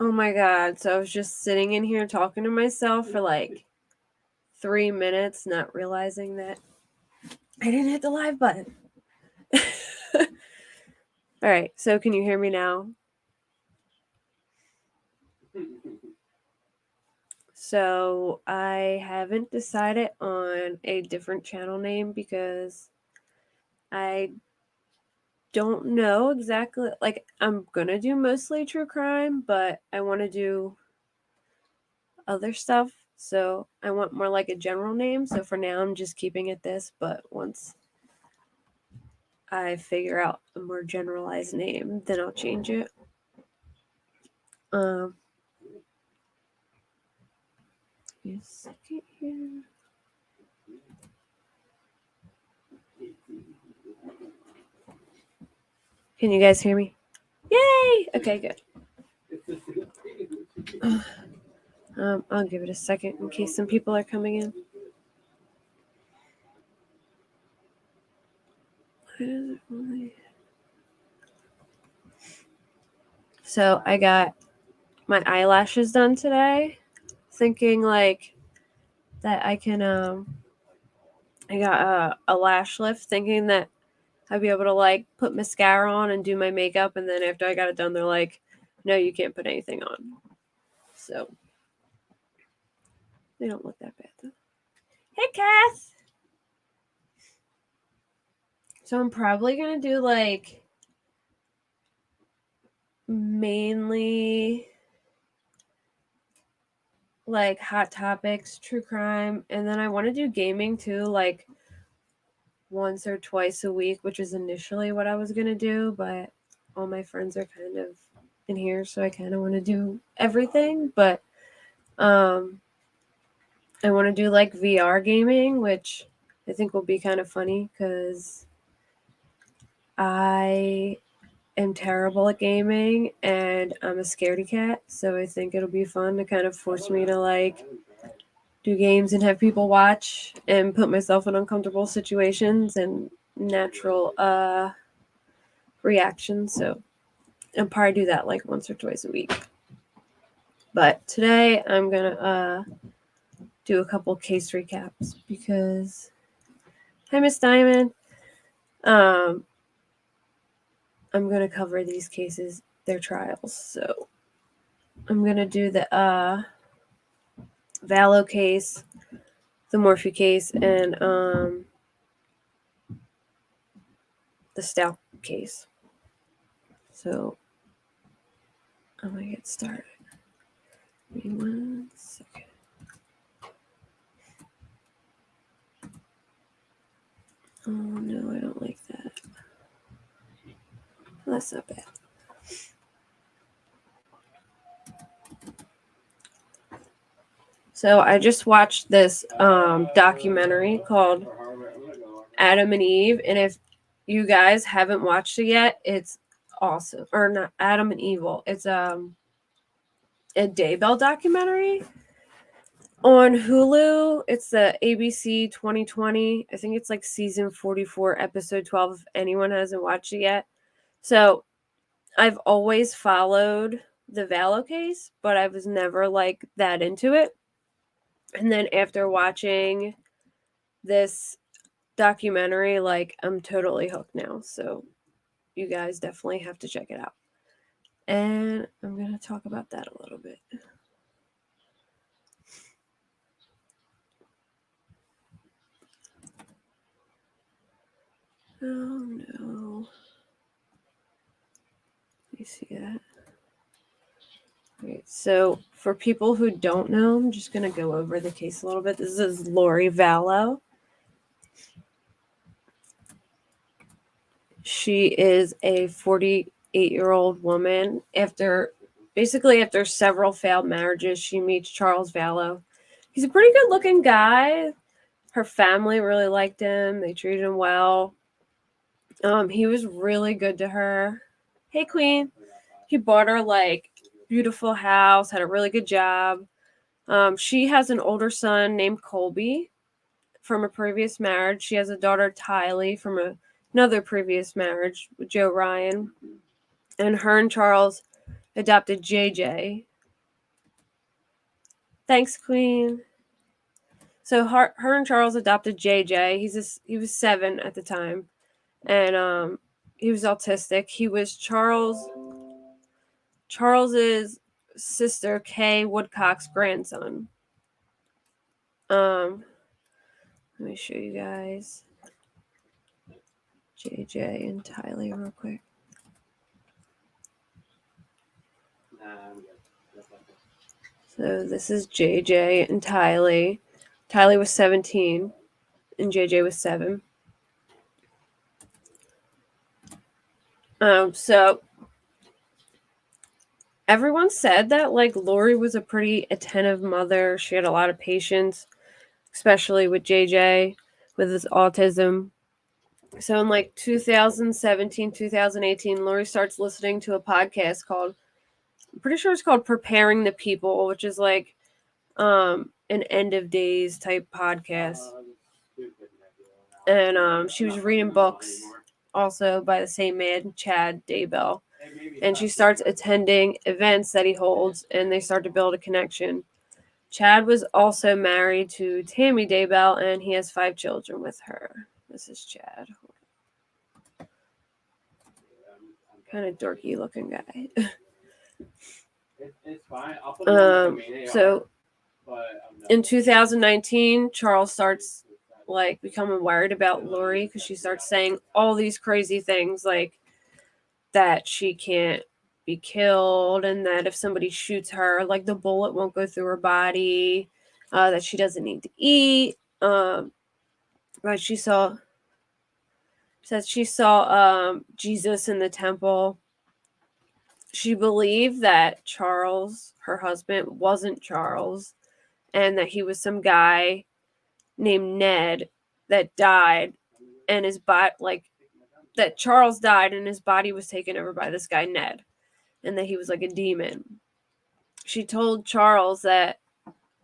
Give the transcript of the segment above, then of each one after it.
Oh my god, so I was just sitting in here talking to myself for like 3 minutes, not realizing that I didn't hit the live button. Alright, so can you hear me now? So I haven't decided on a different channel name because I don't know exactly, like, I'm gonna do mostly true crime, but I want to do other stuff, so I want more like a general name. So for now I'm just keeping it this, but once I figure out a more generalized name, then I'll change it. Give me a second here. Can you guys hear me? Yay! Okay, good. I'll give it a second in case some people are coming in. So I got my eyelashes done today, thinking like that I can I got a lash lift, thinking that I'd be able to like put mascara on and do my makeup, and then after I got it done, they're like, no, you can't put anything on. So they don't look that bad though. Hey, Cass. So I'm probably gonna do like mainly like hot topics, true crime, and then I want to do gaming too, like once or twice a week, which is initially what I was gonna do, but all my friends are kind of in here, so I kind of want to do everything. But I want to do like VR gaming, which I think will be kind of funny because I am terrible at gaming and I'm a scaredy cat. So I think it'll be fun to kind of force me to like do games and have people watch and put myself in uncomfortable situations and natural reactions. So I'll probably do that like once or twice a week. But today I'm gonna do a couple case recaps because hi Miss Diamond. I'm gonna cover these cases, their trials. So I'm gonna do the Vallow case, the Morphew case, and the Stauch case. So I'm gonna get started. Give me 1 second. Oh no, I don't like that. Well, that's not bad. So I just watched this documentary called Adam and Eve, and if you guys haven't watched it yet, it's awesome. Or not Adam and Evil. It's a Daybell documentary on Hulu. It's the ABC 2020. I think it's like season 44, episode 12, if anyone hasn't watched it yet. So I've always followed the Vallow case, but I was never like that into it. And then after watching this documentary, like I'm totally hooked now. So you guys definitely have to check it out. And I'm going to talk about that a little bit. Oh no. You see that? Okay, so for people who don't know, I'm just going to go over the case a little bit. This is Lori Vallow. She is a 48-year-old woman. After several failed marriages, she meets Charles Vallow. He's a pretty good looking guy. Her family really liked him. They treated him well. He was really good to her. Hey, Queen. He bought her like beautiful house, had a really good job. She has an older son named Colby from a previous marriage. She has a daughter, Tylee, from another previous marriage with Joe Ryan. And her and Charles adopted JJ. Thanks, Queen. So her and Charles adopted JJ. He was 7 at the time, and he was autistic. He was Charles's sister Kay Woodcock's grandson. Let me show you guys JJ and Tylee real quick. So this is JJ and Tylee. Tylee was 17 and JJ was 7. So everyone said that like Lori was a pretty attentive mother. She had a lot of patience, especially with JJ with his autism. So in like 2017, 2018, Lori starts listening to a podcast called, I'm pretty sure it's called Preparing the People, which is like an end of days type podcast. And she was reading books also by the same man, Chad Daybell. And she starts attending events that he holds, and they start to build a connection. Chad was also married to Tammy Daybell, and he has 5 children with her. This is Chad. Kind of dorky looking guy. It's fine. I'll put so in 2019, Charles starts like becoming worried about Lori because she starts saying all these crazy things like that she can't be killed, and that if somebody shoots her, like the bullet won't go through her body, that she doesn't need to eat. But she saw Jesus in the temple. She believed that Charles, her husband, wasn't Charles, and that he was some guy named Ned that died, and his body, like, that Charles died and his body was taken over by this guy Ned, and that he was like a demon. She told Charles that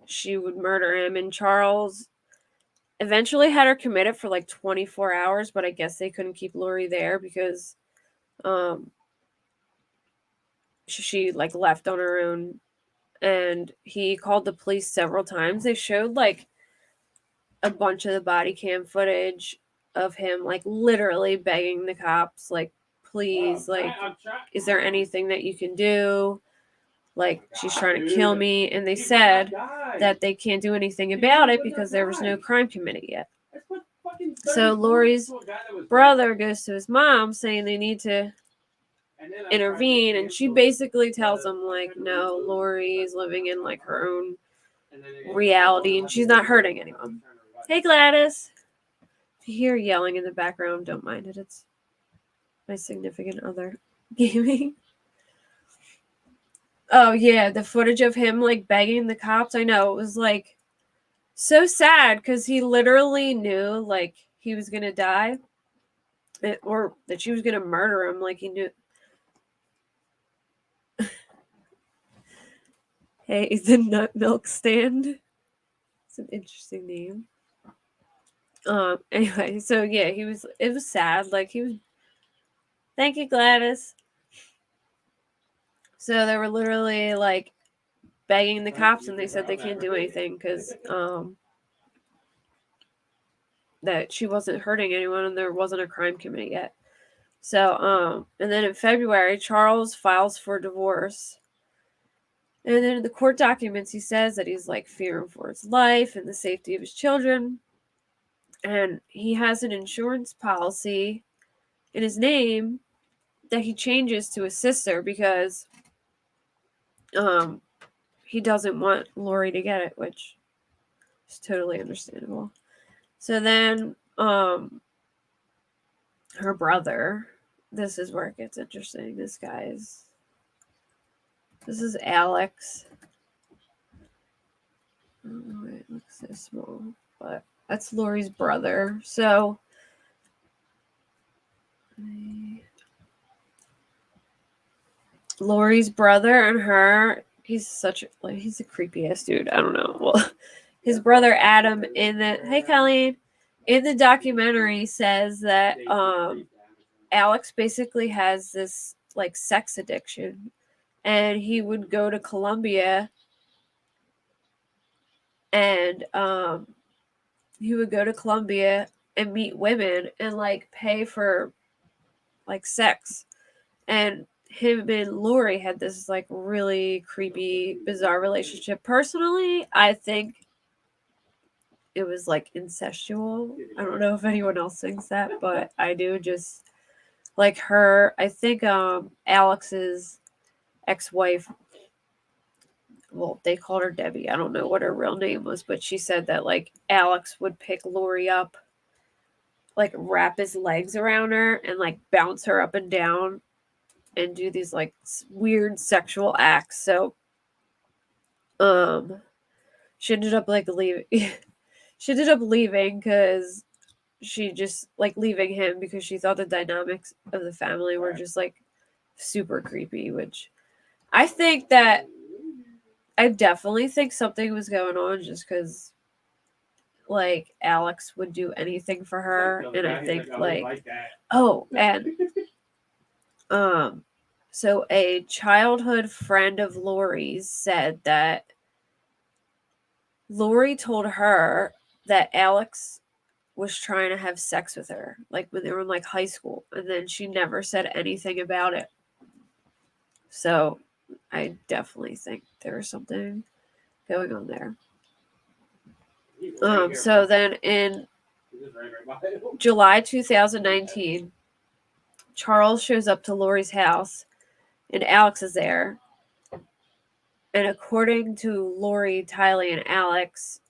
she would murder him, and Charles eventually had her committed for like 24 hours, but I guess they couldn't keep Lori there because she like left on her own, and he called the police several times. They showed like a bunch of the body cam footage of him like literally begging the cops, like, please, like, is there anything that you can do? Like, she's trying to kill me. And they said that they can't do anything about it because there was no crime committed yet. So Lori's brother goes to his mom saying they need to intervene, and she basically tells him like, no, Lori is living in like her own reality and she's not hurting anyone. Hey Gladys, if you hear yelling in the background, don't mind it. It's my significant other gaming. Oh yeah, the footage of him like begging the cops, I know, it was like so sad because he literally knew like he was gonna die, or that she was gonna murder him. Like he knew. Hey, the Nut Milk Stand. It's an interesting name. Anyway, so yeah, it was sad. Like he was. Thank you, Gladys. So they were literally like begging the cops, and they said they can't do anything because that she wasn't hurting anyone and there wasn't a crime committed yet. So and then in February, Charles files for divorce. And then in the court documents, he says that he's like fearing for his life and the safety of his children. And he has an insurance policy in his name that he changes to his sister because he doesn't want Lori to get it, which is totally understandable. So then her brother, this is where it gets interesting. This is Alex. Oh, it looks so small, but that's Lori's brother. So Lori's brother and her, he's a creepy ass dude. I don't know. Well, his brother Adam in the documentary says that Alex basically has this like sex addiction, and he would go to Colombia and and meet women and like pay for like sex. And him and Lori had this like really creepy, bizarre relationship. Personally, I think it was like incestual. I don't know if anyone else thinks that, but I do. Just like her, I think Alex's ex-wife, well, they called her Debbie. I don't know what her real name was, but she said that like Alex would pick Lori up, like wrap his legs around her and like bounce her up and down and do these like weird sexual acts. So she ended up like leaving. She ended up leaving because she just like leaving him because she thought the dynamics of the family were just like super creepy, which I think that I definitely think something was going on just because like Alex would do anything for her, and I think like and so a childhood friend of Lori's said that Lori told her that Alex was trying to have sex with her, like when they were in like high school, and then she never said anything about it. So I definitely think there was something going on there. So then in July 2019, Charles shows up to Lori's house and Alex is there. And according to Lori, Tylee, and Alex,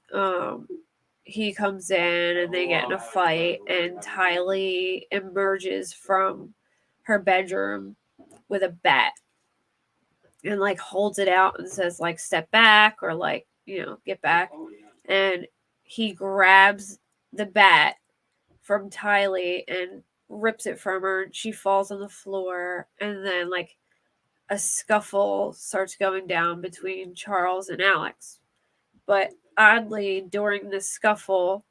he comes in and they get in a fight, and Tylee emerges from her bedroom with a bat and like holds it out and says like step back or like, you know, get back. And he grabs the bat from Tylee and rips it from her, and she falls on the floor, and then like a scuffle starts going down between Charles and Alex. But oddly, during this scuffle,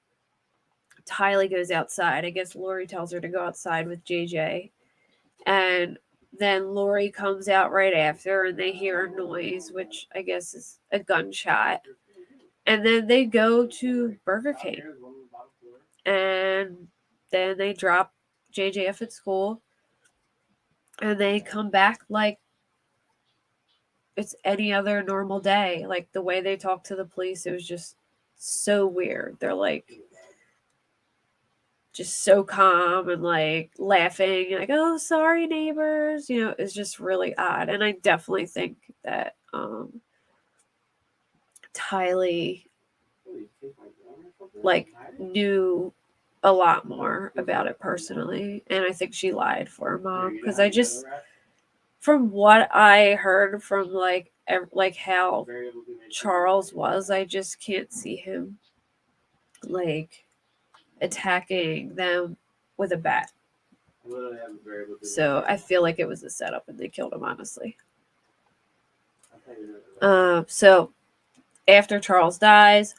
Tylee goes outside. I guess Lori tells her to go outside with JJ. And then Lori comes out right after, and they hear a noise, which I guess is a gunshot. And then they go to Burger King. And then they drop JJ off at school. And they come back like it's any other normal day. Like the way they talk to the police, it was just so weird. They're like just so calm and like laughing, like, oh, sorry, neighbors. You know, it's just really odd. And I definitely think that Tylee like knew a lot more about it personally. And I think she lied for her mom because I just, from what I heard from like how Charles was, I just can't see him like attacking them with a bat. So I feel like it was a setup and they killed him, honestly. So after Charles dies,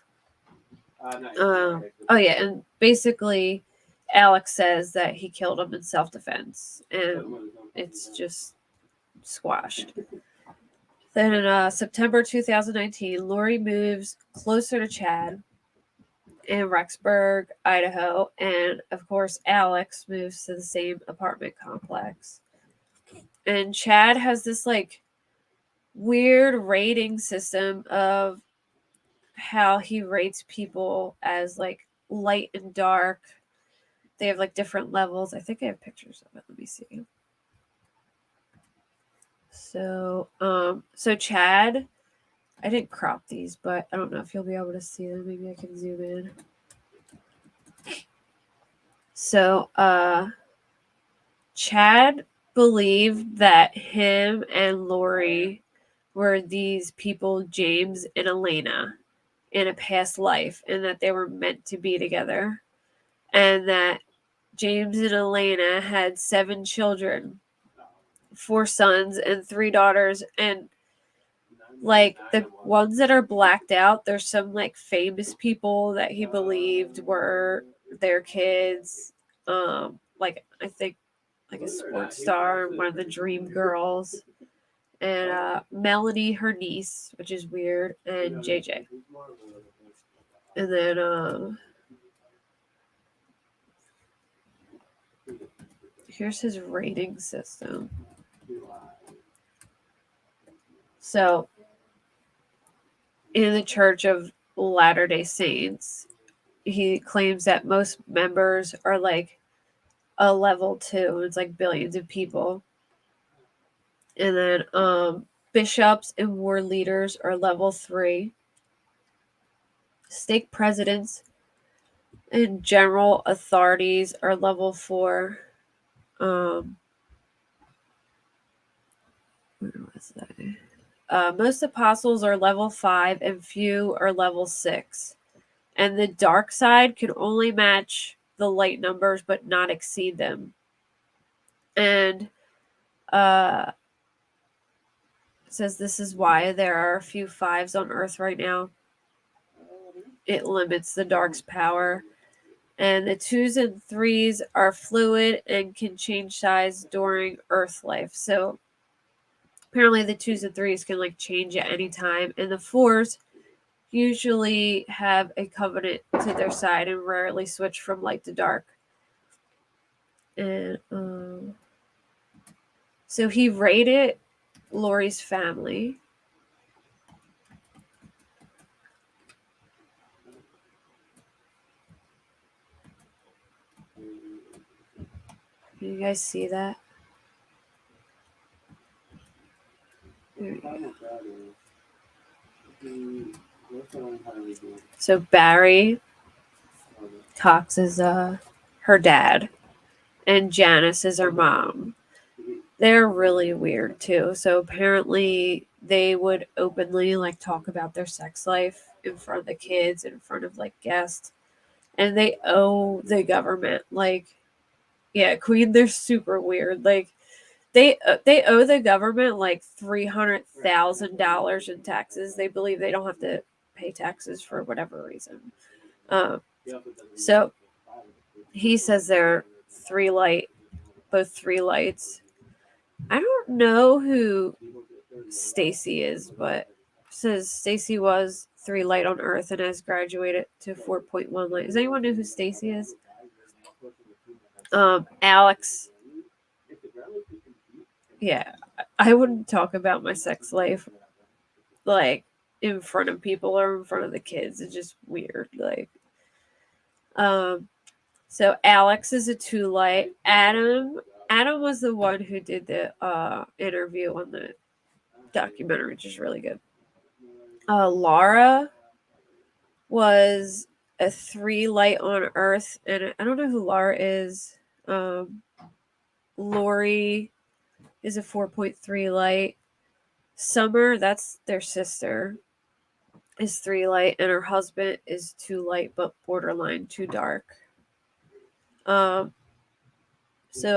and basically Alex says that he killed him in self-defense, and it's just squashed. Then in September 2019, Lori moves closer to Chad in Rexburg, Idaho, and of course Alex moves to the same apartment complex. And Chad has this like weird rating system of how he rates people as like light and dark. They have like different levels. I think I have pictures of it. Let me see. So Chad, I didn't crop these, but I don't know if you'll be able to see them. Maybe I can zoom in. So Chad believed that him and Lori were these people, James and Elena, in a past life, and that they were meant to be together, and that James and Elena had 7 children, 4 sons and 3 daughters, and like the ones that are blacked out, there's some like famous people that he believed were their kids. Like I think like a sports star, one of the Dream Girls, and Melanie, her niece, which is weird, and JJ. And then here's his rating system. So, in the Church of Latter-day Saints, he claims that most members are like a level 2. It's like billions of people. And then bishops and war leaders are level 3. Stake presidents and general authorities are level 4. Where was that? Most apostles are level 5 and few are level 6. And the dark side can only match the light numbers but not exceed them. And it says this is why there are a few 5s on Earth right now. It limits the dark's power. And the 2s and 3s are fluid and can change size during Earth life. So apparently the 2s and 3s can like change at any time. And the 4s usually have a covenant to their side and rarely switch from light to dark. And so he raided Lori's family. Can you guys see that? There we go. So Barry Cox is her dad, and Janice is her mom. They're really weird too. So apparently they would openly like talk about their sex life in front of the kids, in front of like guests, and they owe the government like, yeah, Queen. They're super weird. Like they owe the government like $300,000 in taxes. They believe they don't have to pay taxes for whatever reason. So he says they're both 3 lights. I don't know who Stacy is, but it says Stacy was 3 light on Earth and has graduated to 4.1 light. Does anyone know who Stacy is? Alex. Yeah, I wouldn't talk about my sex life like in front of people or in front of the kids. It's just weird. Like, so Alex is a 2 light. Adam was the one who did the interview on the documentary, which is really good. Laura was a 3 light on Earth, and I don't know who Laura is. Lori is a 4.3 light. Summer, that's their sister, is 3 light, and her husband is 2 light but borderline too dark. So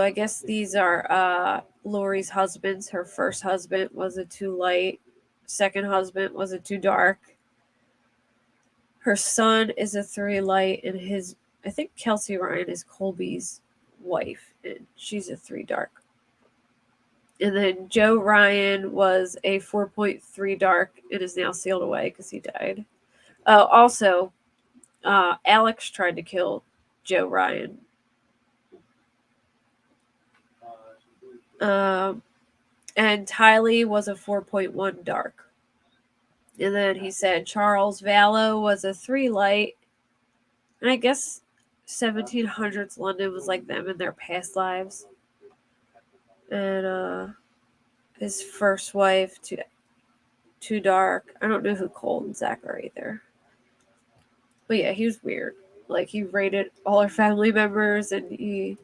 I guess these are Lori's husbands. Her first husband was a 2 light. Second husband was a 2 dark. Her son is a 3 light, and I think Kelsey Ryan is Colby's wife, and she's a 3 dark. And then Joe Ryan was a 4.3 dark and is now sealed away because he died. Also, Alex tried to kill Joe Ryan. And Tylee was a 4.1 dark. And then he said Charles Vallow was a 3 light. And I guess 1700s London was like them in their past lives. And his first wife, too dark. I don't know who Cole and Zach are either. But yeah, he was weird. Like, he raided all our family members, and he...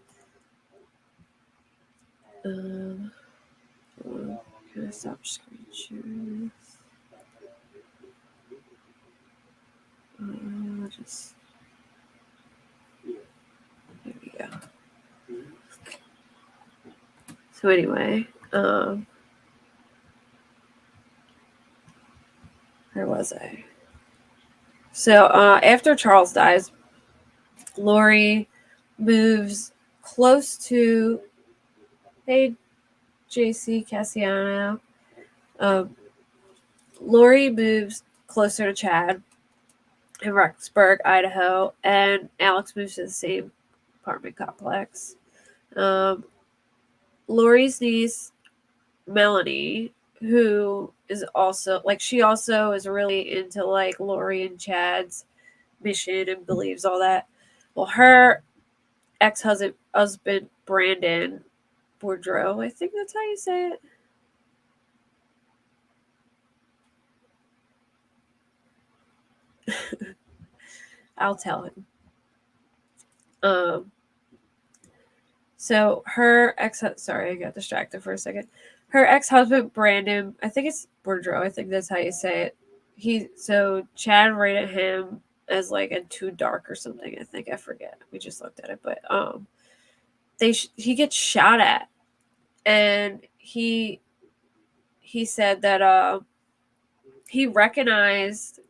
can I stop screen sharing this? There we go. So anyway, where was I? So after Charles dies, Lori moves close to, hey, JC Cassiano, Lori moves closer to Chad in Rexburg, Idaho, and Alex moves to the same apartment complex. Lori's niece, Melanie, who is also she also is really into Lori and Chad's mission and believes all that. Well, her ex-husband Brandon Boudreaux, I think that's how you say it. I'll tell him. So her sorry, I got distracted for a second. Her ex-husband Brandon, I think it's Boudreaux, I think that's how you say it. Chad rated him as a too dark or something. I think, I forget. We just looked at it, but he gets shot at, and he said that he recognized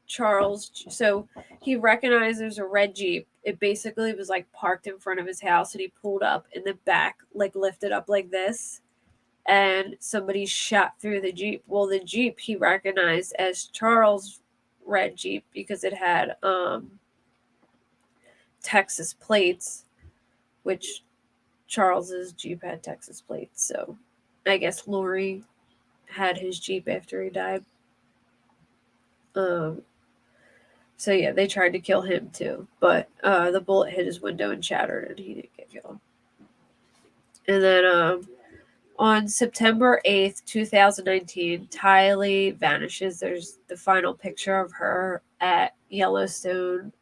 Charles. So he recognized there's a red Jeep. It basically was parked in front of his house, and he pulled up in the back, lifted up like this, and somebody shot through the Jeep. Well, the Jeep he recognized as Charles' red Jeep because it had Texas plates, which Charles's Jeep had Texas plates. So I guess Lori had his Jeep after he died. So yeah, they tried to kill him too, but the bullet hit his window and shattered, and he didn't get killed. And then on September 8th, 2019, Tylee vanishes. There's the final picture of her at Yellowstone.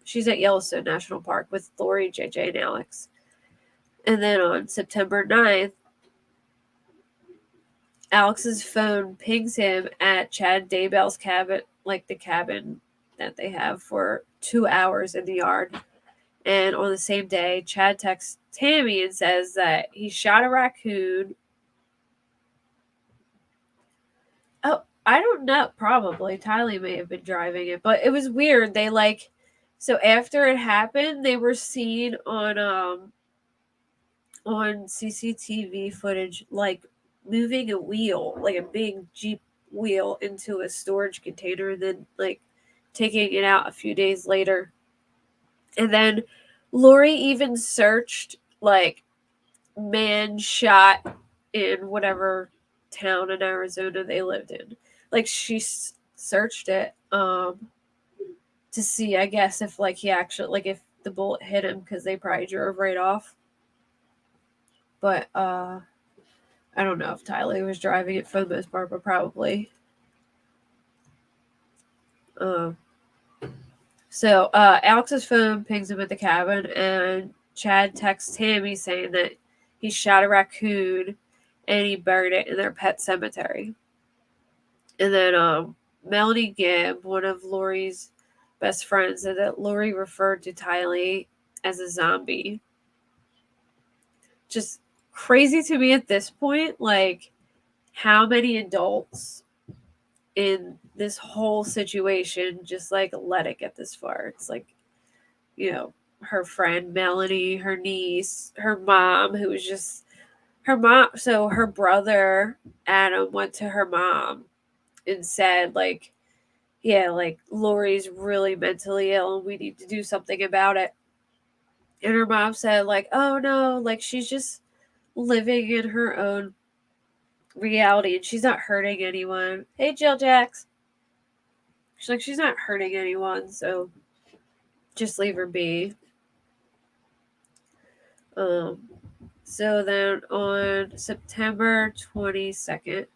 She's at Yellowstone National Park with Lori, JJ, and Alex. And then on September 9th, Alex's phone pings him at Chad Daybell's cabin, the cabin that they have, for 2 hours in the yard. And on the same day, Chad texts Tammy and says that he shot a raccoon. Oh, I don't know. Probably. Tylee may have been driving it. But it was weird. They so after it happened, they were seen on CCTV footage, moving a wheel, a big Jeep wheel, into a storage container, and then taking it out a few days later. And then Lori even searched man shot in whatever town in Arizona they lived in. She searched it to see, I guess, if he actually if the bullet hit him, because they probably drove right off. But I don't know if Tylee was driving it for the most part, but probably. So Alex's phone pings him at the cabin, and Chad texts Tammy saying that he shot a raccoon and he buried it in their pet cemetery. And then Melanie Gibb, one of Lori's best friends, said that Lori referred to Tylee as a zombie. Just crazy to me at this point, how many adults in this whole situation just let it get this far. It's her friend Melanie, her niece, her mom, who was just her mom. So her brother Adam went to her mom and said yeah, Lori's really mentally ill and we need to do something about it. And her mom said oh no, she's just living in her own reality and she's not hurting anyone. Hey, Jill Jax. She's not hurting anyone, so just leave her be. So then on September 22nd,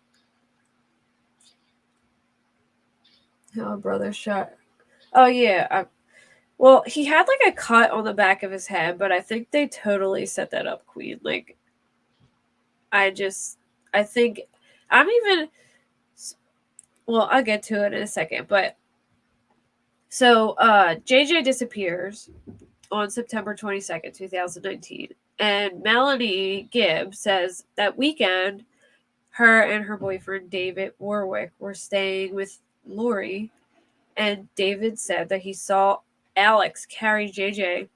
my brother shot. Oh yeah, well, he had a cut on the back of his head, but I think they totally set that up, Queen. I think I'm even. Well, I'll get to it in a second, but so JJ disappears on September 22nd, 2019. And Melanie Gibb says that weekend, her and her boyfriend David Warwick were staying with Lori, and David said that he saw Alex carry JJ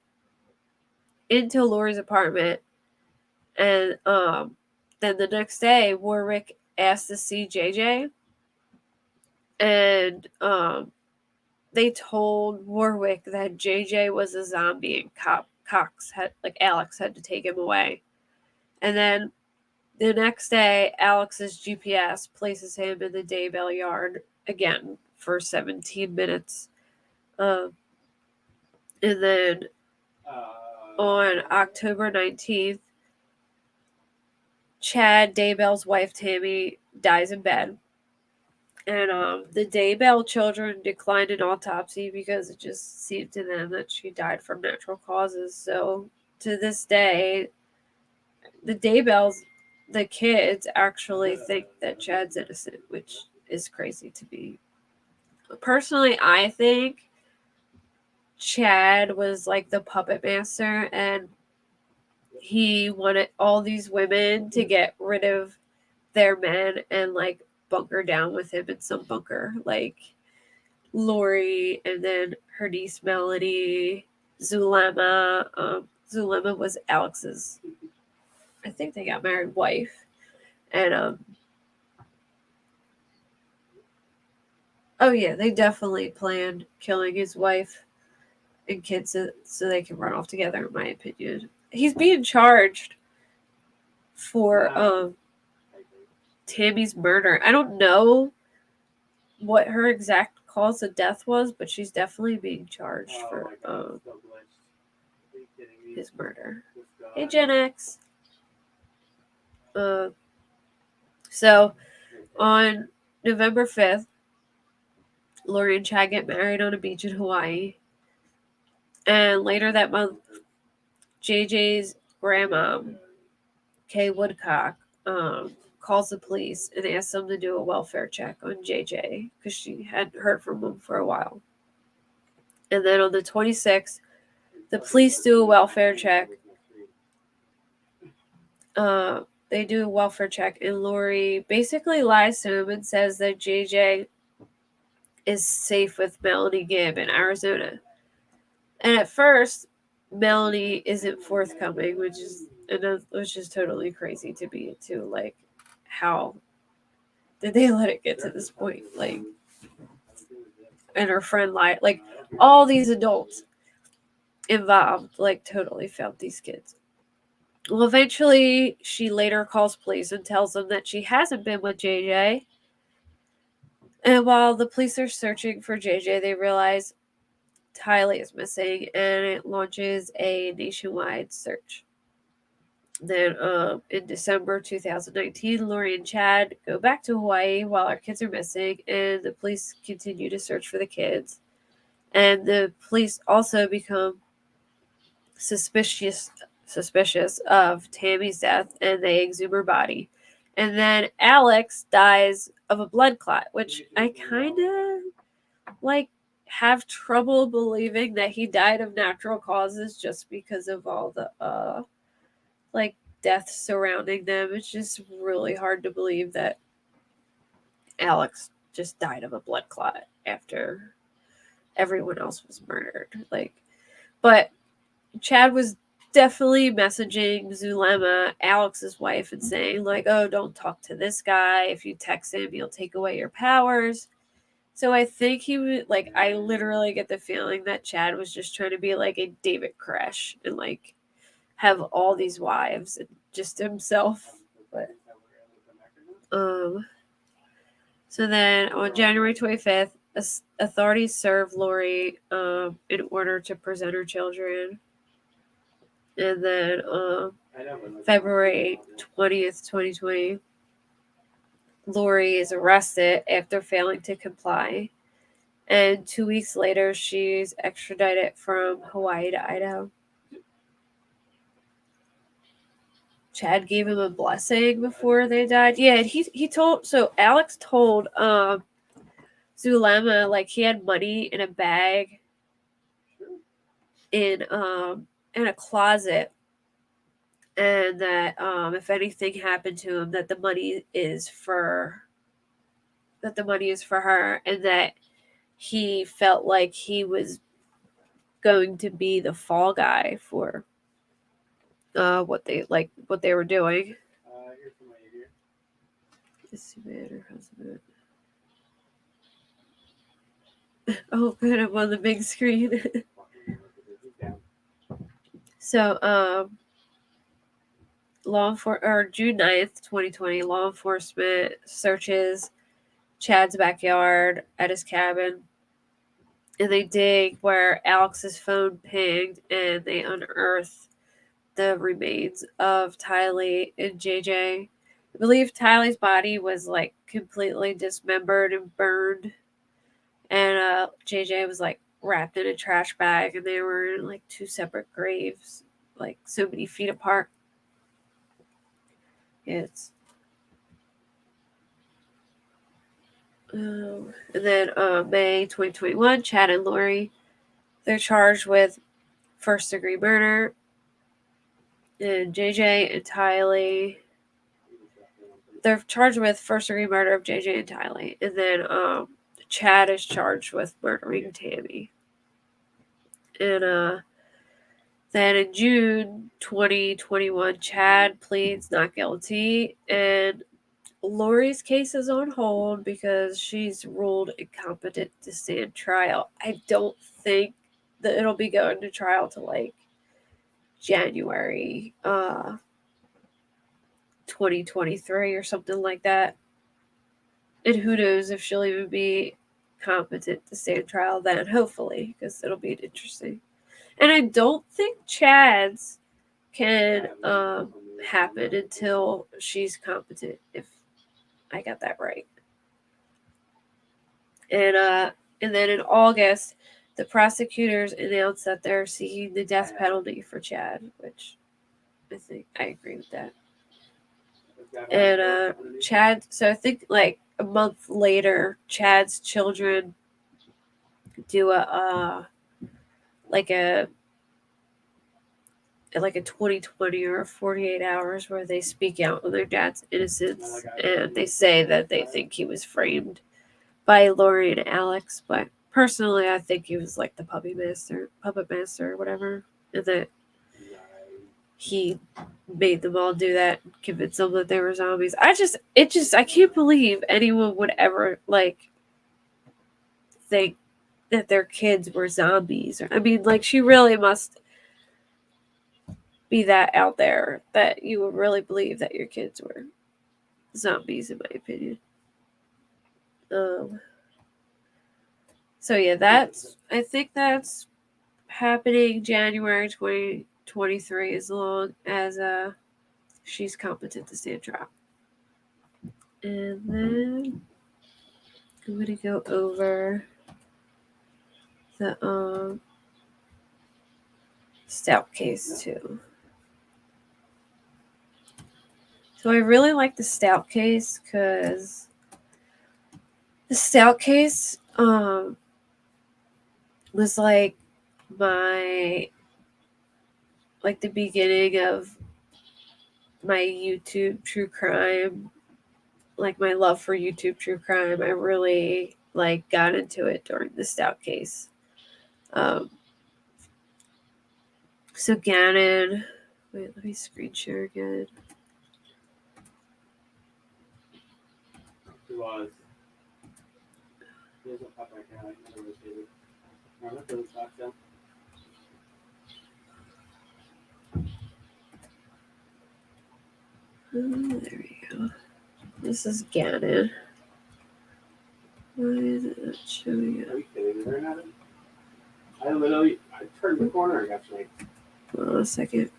into Lori's apartment, and then the next day Warwick asked to see JJ, and they told Warwick that JJ was a zombie and Alex had to take him away. And then the next day, Alex's GPS places him in the Daybell yard again for 17 minutes. And then on October 19th, Chad, Daybell's wife Tammy, dies in bed. And the Daybell children declined an autopsy because it just seemed to them that she died from natural causes. So to this day, the Daybells, the kids, actually think that Chad's innocent, which is crazy to me. Personally, I think Chad was like the puppet master, and he wanted all these women to get rid of their men and like bunker down with him in some bunker, like Lori, and then her niece Melody, Zulema. Zulema was Alex's, I think they got married, wife, and oh yeah, they definitely planned killing his wife and kids so they can run off together. In my opinion, he's being charged for Tammy's murder. I don't know what her exact cause of death was, but she's definitely being charged for his murder. Hey, Gen X. So on November 5th, Lori and Chad get married on a beach in Hawaii. And later that month, JJ's grandmom, Kay Woodcock, calls the police and asks them to do a welfare check on JJ because she hadn't heard from him for a while. And then on the 26th, the police do a welfare check. They do a welfare check, and Lori basically lies to him and says that JJ is safe with Melanie Gibb in Arizona. And at first, Melanie isn't forthcoming, which is totally crazy to me too. Like, how did they let it get to this point? Like, and her friend lied. Like, all these adults involved, like, totally failed these kids. Well, eventually, she later calls police and tells them that she hasn't been with JJ. And while the police are searching for JJ, they realize Tylee is missing, and it launches a nationwide search. Then in December 2019, Lori and Chad go back to Hawaii while our kids are missing, and the police continue to search for the kids. And the police also become suspicious of Tammy's death, and they exhume her body. And then Alex dies of a blood clot, which I kind of like have trouble believing that he died of natural causes just because of all the like deaths surrounding them. It's just really hard to believe that Alex just died of a blood clot after everyone else was murdered. Like, but Chad was definitely messaging Zulema, Alex's wife, and saying like, "Oh, don't talk to this guy. If you text him, he'll take away your powers." So I think he would like. I literally get the feeling that Chad was just trying to be like a David Koresh and like have all these wives and just himself. But so then on January 25th, authorities served Lori in order to present her children. And then February 20th, 2020, Lori is arrested after failing to comply. And 2 weeks later, she's extradited from Hawaii to Idaho. Chad gave him a blessing before they died. Yeah, and Alex told Zulema like he had money in a bag in a closet, and that if anything happened to him, that the money is for her, and that he felt like he was going to be the fall guy for what they were doing. Is he man or husband? Oh, good, I'm on the big screen. So, June 9th, 2020, law enforcement searches Chad's backyard at his cabin. And they dig where Alex's phone pinged, and they unearth the remains of Tylee and JJ. I believe Tylee's body was like completely dismembered and burned, and JJ was like wrapped in a trash bag, and they were in like two separate graves, like so many feet apart. It's and then May 2021, Chad and Lori, they're charged with first degree murder, and JJ and Tylee. They're charged with first degree murder of JJ and Tylee, and then Chad is charged with murdering Tammy. And then in June 2021, Chad pleads not guilty, and Lori's case is on hold because she's ruled incompetent to stand trial. I don't think that it'll be going to trial till like January 2023 or something like that. And who knows if she'll even be competent to stand trial then, hopefully, because it'll be interesting. And I don't think Chad's can happen until she's competent, if I got that right. And then in August, the prosecutors announced that they're seeking the death penalty for Chad, which I think I agree with that. And Chad, so I think like a month later, Chad's children do a 2020 or 48 hours where they speak out on their dad's innocence, and they say that they think he was framed by Lori and Alex, but personally I think he was like the puppet master or whatever, and that he made them all do that and convinced them that they were zombies. I can't believe anyone would ever like think that their kids were zombies. I mean, like, she really must be that out there that you would really believe that your kids were zombies, in my opinion. So yeah, I think that's happening January 2023, as long as she's competent to stand trial. And then I'm gonna go over the Stauch case too. So I really like the Stauch case because the Stauch case was like the beginning of my YouTube true crime, like my love for YouTube true crime. I really like got into it during the Stauch case. So Gannon, wait, let me screen share again. He was. He doesn't pop right now. I never received it. Remember for the stock sale? Oh, there we go. This is Gannon. Why is it not showing up? Are you kidding me? I turned the corner and got straight. Hold on a second.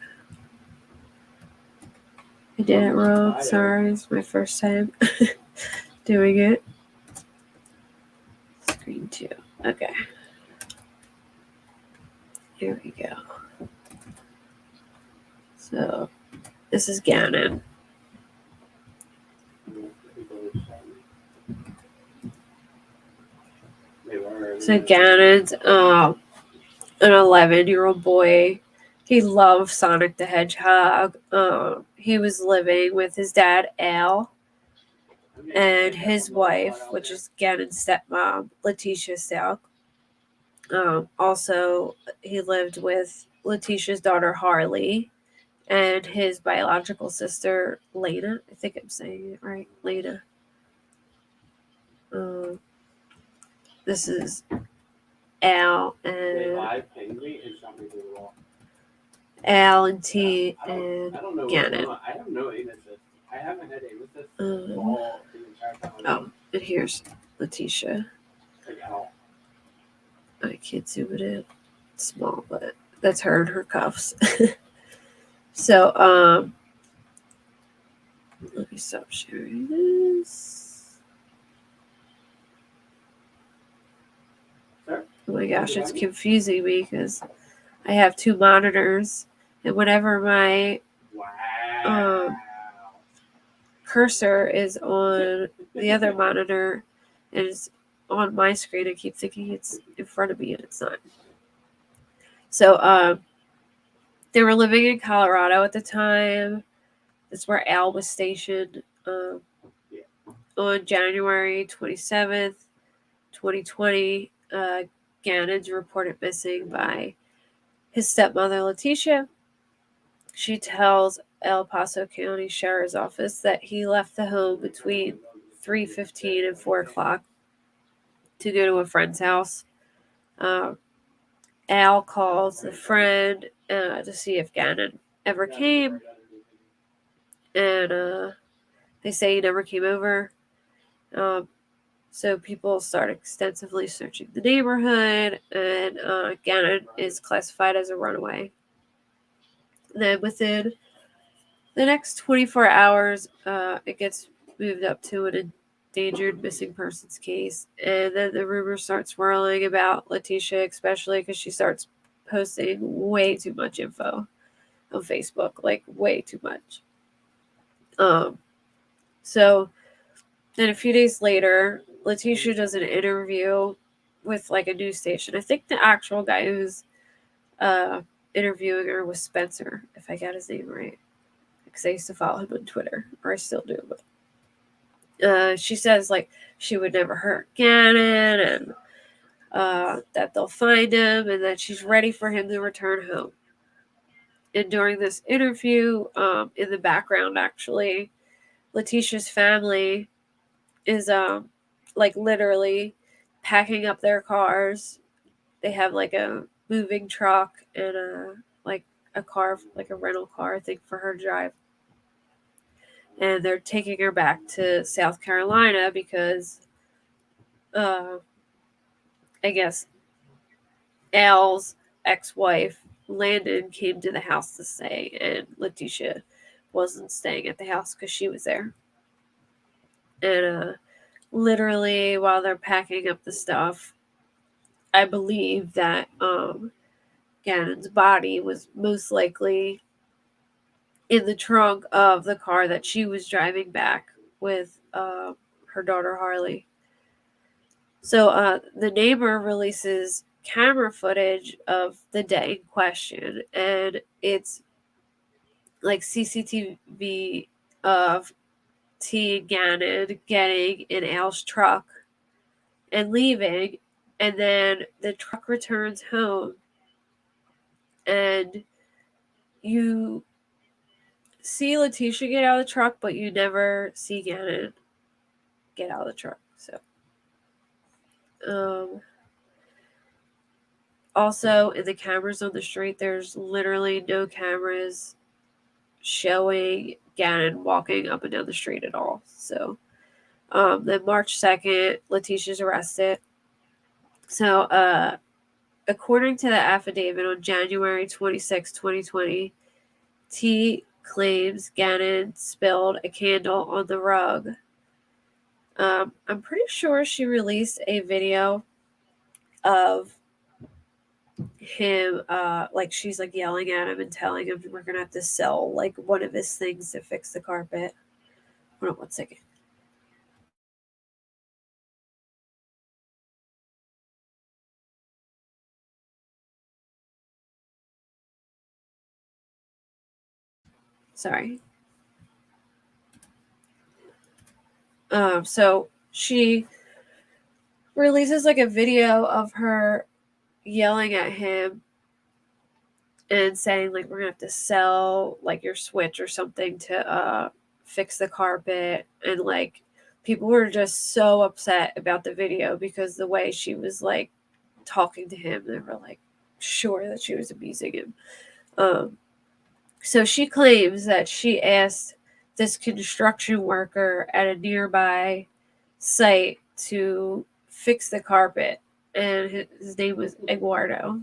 I did it wrong. Sorry, it's my first time doing it. Screen 2. Okay. Here we go. So, this is Gannon. So Gannon's an 11-year-old boy. He loves Sonic the Hedgehog. He was living with his dad, Al, and his wife, which is Gannon's stepmom, Letitia Stauch. Also, he lived with Letitia's daughter, Harley, and his biological sister, Lena. I think I'm saying it right, Lena. This is Al and T and Gannon. Oh, and here's Letitia. I can't zoom it in. It's small, but that's her and her cuffs. So, let me stop sharing this. Oh my gosh, it's confusing me because I have two monitors, and whenever my cursor is on the other monitor and it's on my screen, I keep thinking it's in front of me and it's not. So they were living in Colorado at the time. That's where Al was stationed. On January 27th, 2020, Gannon's reported missing by his stepmother, Letitia. She tells El Paso County Sheriff's Office that he left the home between 3:15 and 4 o'clock to go to a friend's house. Al calls the friend to see if Gannon ever came, and they say he never came over. So people start extensively searching the neighborhood, and Gannon is classified as a runaway. And then within the next 24 hours, it gets moved up to an endangered missing persons case. And then the rumors start swirling about Letitia, especially because she starts posting way too much info on Facebook, like way too much. So then a few days later, Letitia does an interview with like a news station. I think the actual guy who's interviewing her was Spencer, if I got his name right, because I used to follow him on Twitter, or I still do. But she says like she would never hurt Gannon, and that they'll find him, and that she's ready for him to return home. And during this interview, in the background, actually, Letitia's family is like literally packing up their cars. They have like a moving truck and a car, like a rental car, I think, for her to drive. And they're taking her back to South Carolina because I guess Al's ex-wife Landon came to the house to stay, and Letitia wasn't staying at the house because she was there. And literally while they're packing up the stuff, I believe that Gannon's body was most likely in the trunk of the car that she was driving back with her daughter Harley. So the neighbor releases camera footage of the day in question, and it's like CCTV of T and Gannon getting in Al's truck and leaving, and then the truck returns home, and you see Letitia get out of the truck, but you never see Gannon get out of the truck. So also in the cameras on the street, there's literally no cameras showing Gannon walking up and down the street at all. So then March 2nd, Letitia's arrested. So according to the affidavit on January 26, 2020, T claims Gannon spilled a candle on the rug. I'm pretty sure she released a video of him, like she's like yelling at him and telling him we're gonna have to sell like one of his things to fix the carpet. Hold on 1 second. Sorry. So she releases like a video of her yelling at him and saying like we're gonna have to sell like your switch or something to fix the carpet, and like people were just so upset about the video because the way she was like talking to him, they were like sure that she was abusing him. So she claims that she asked this construction worker at a nearby site to fix the carpet, and his name was Eduardo.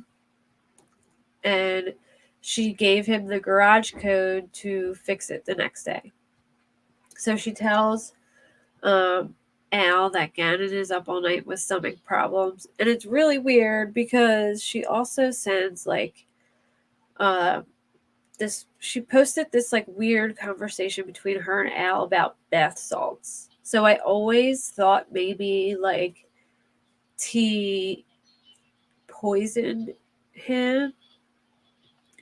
And she gave him the garage code to fix it the next day. So she tells Al that Gannon is up all night with stomach problems. And it's really weird because she also sends like she posted this like weird conversation between her and Al about bath salts. So I always thought maybe like T poisoned him,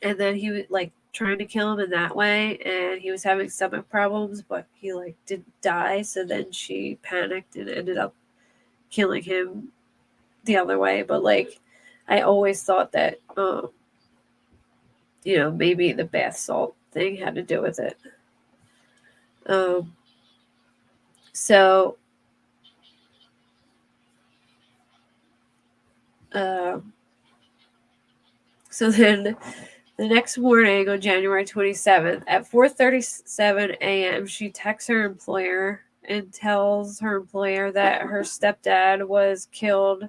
and then he was like trying to kill him in that way, and he was having stomach problems, but he like didn't die. So then she panicked and ended up killing him the other way. But like I always thought that maybe the bath salt thing had to do with it. So then the next morning on January 27th at 4:37 a.m., she texts her employer and tells her employer that her stepdad was killed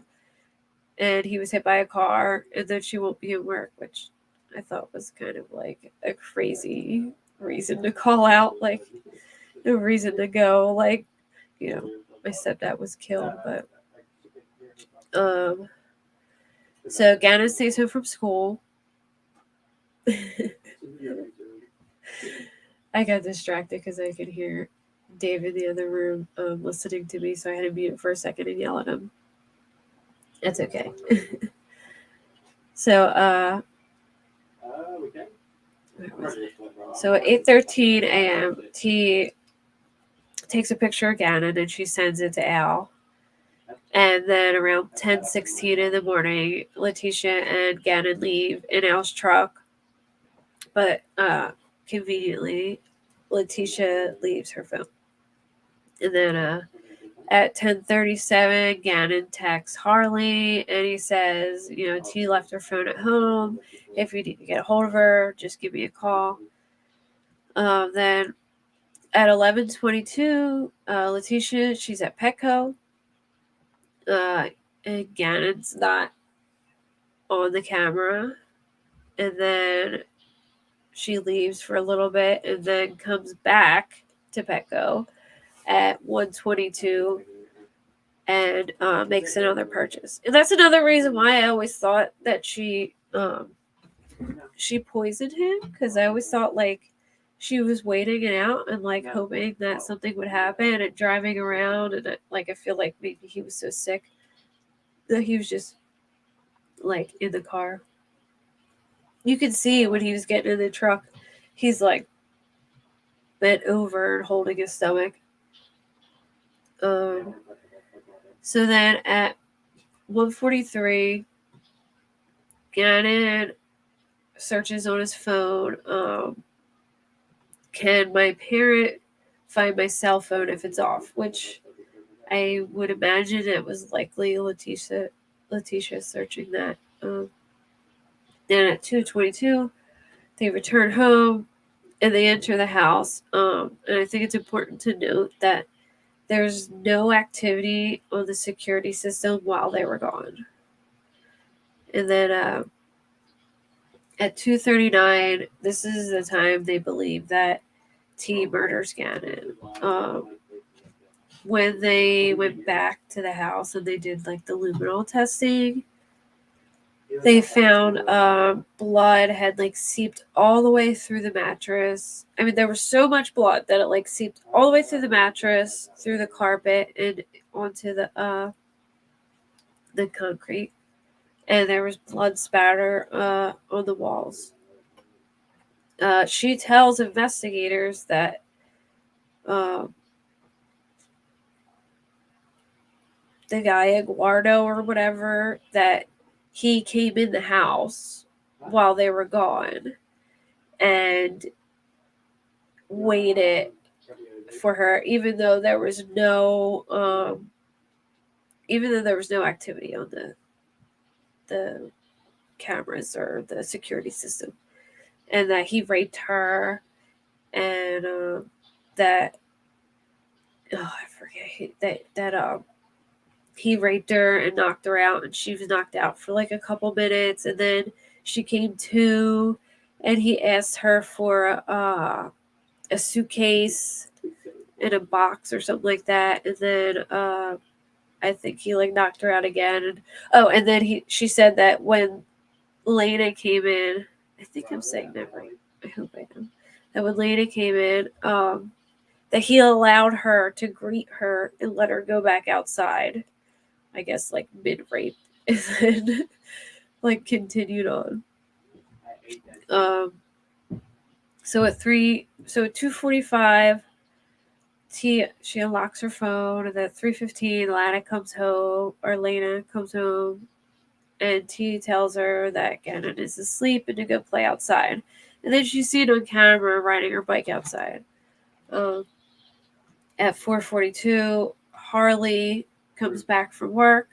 and he was hit by a car and that she won't be at work, which I thought was kind of like a crazy reason to call out, like no reason to go, like, my stepdad was killed. But so Gannon stays home from school. I got distracted because I could hear Dave in the other room listening to me, so I had to mute it for a second and yell at him. That's okay. So at 8:13 a.m., T takes a picture of Gannon and she sends it to Al. And then around 10:16 in the morning, Letitia and Gannon leave in Al's truck. But conveniently, Letitia leaves her phone. And then at 10:37, Gannon texts Harley and he says, T left her phone at home. If you need to get a hold of her, just give me a call. Then at 11:22, Letitia, she's at Petco. And Gannon's not on the camera. And then she leaves for a little bit and then comes back to Petco at 1:22 and makes another purchase. And that's another reason why I always thought that she poisoned him, because I always thought like she was waiting it out and like hoping that something would happen and driving around, and like I feel like maybe he was so sick that he was just like in the car. You could see when he was getting in the truck, he's like bent over and holding his stomach. So then at 1:43, Gannon searches on his phone. Can my parent find my cell phone if it's off? Which I would imagine it was likely Letitia searching that. Then at 2:22, they return home and they enter the house. And I think it's important to note that there's no activity on the security system while they were gone. And then at 2:39, this is the time they believe that T murders Gannon. When they went back to the house and they did like the luminol testing, they found blood had like seeped all the way through the mattress. I mean, there was so much blood that it like seeped all the way through the mattress, through the carpet, and onto the concrete. And there was blood spatter on the walls. She tells investigators that the guy Eduardo or whatever, that he came in the house while they were gone and waited for her, even though there was no activity on the cameras or the security system, and that he raped her, and that I forget that he raped her and knocked her out, and she was knocked out for like a couple minutes, and then she came to, and he asked her for a suitcase in a box or something like that, and then I think he like knocked her out again, and then she said that when Lena came in, I think I'm saying that right. I hope I am. That when Lena came in, that he allowed her to greet her and let her go back outside. I guess like mid rape, and then like continued on. So at 2:45, she unlocks her phone, and at 3:15, Lena comes home, and T tells her that Gannon is asleep and to go play outside. And then she's seen on camera riding her bike outside. At 4:42, Harley comes back from work,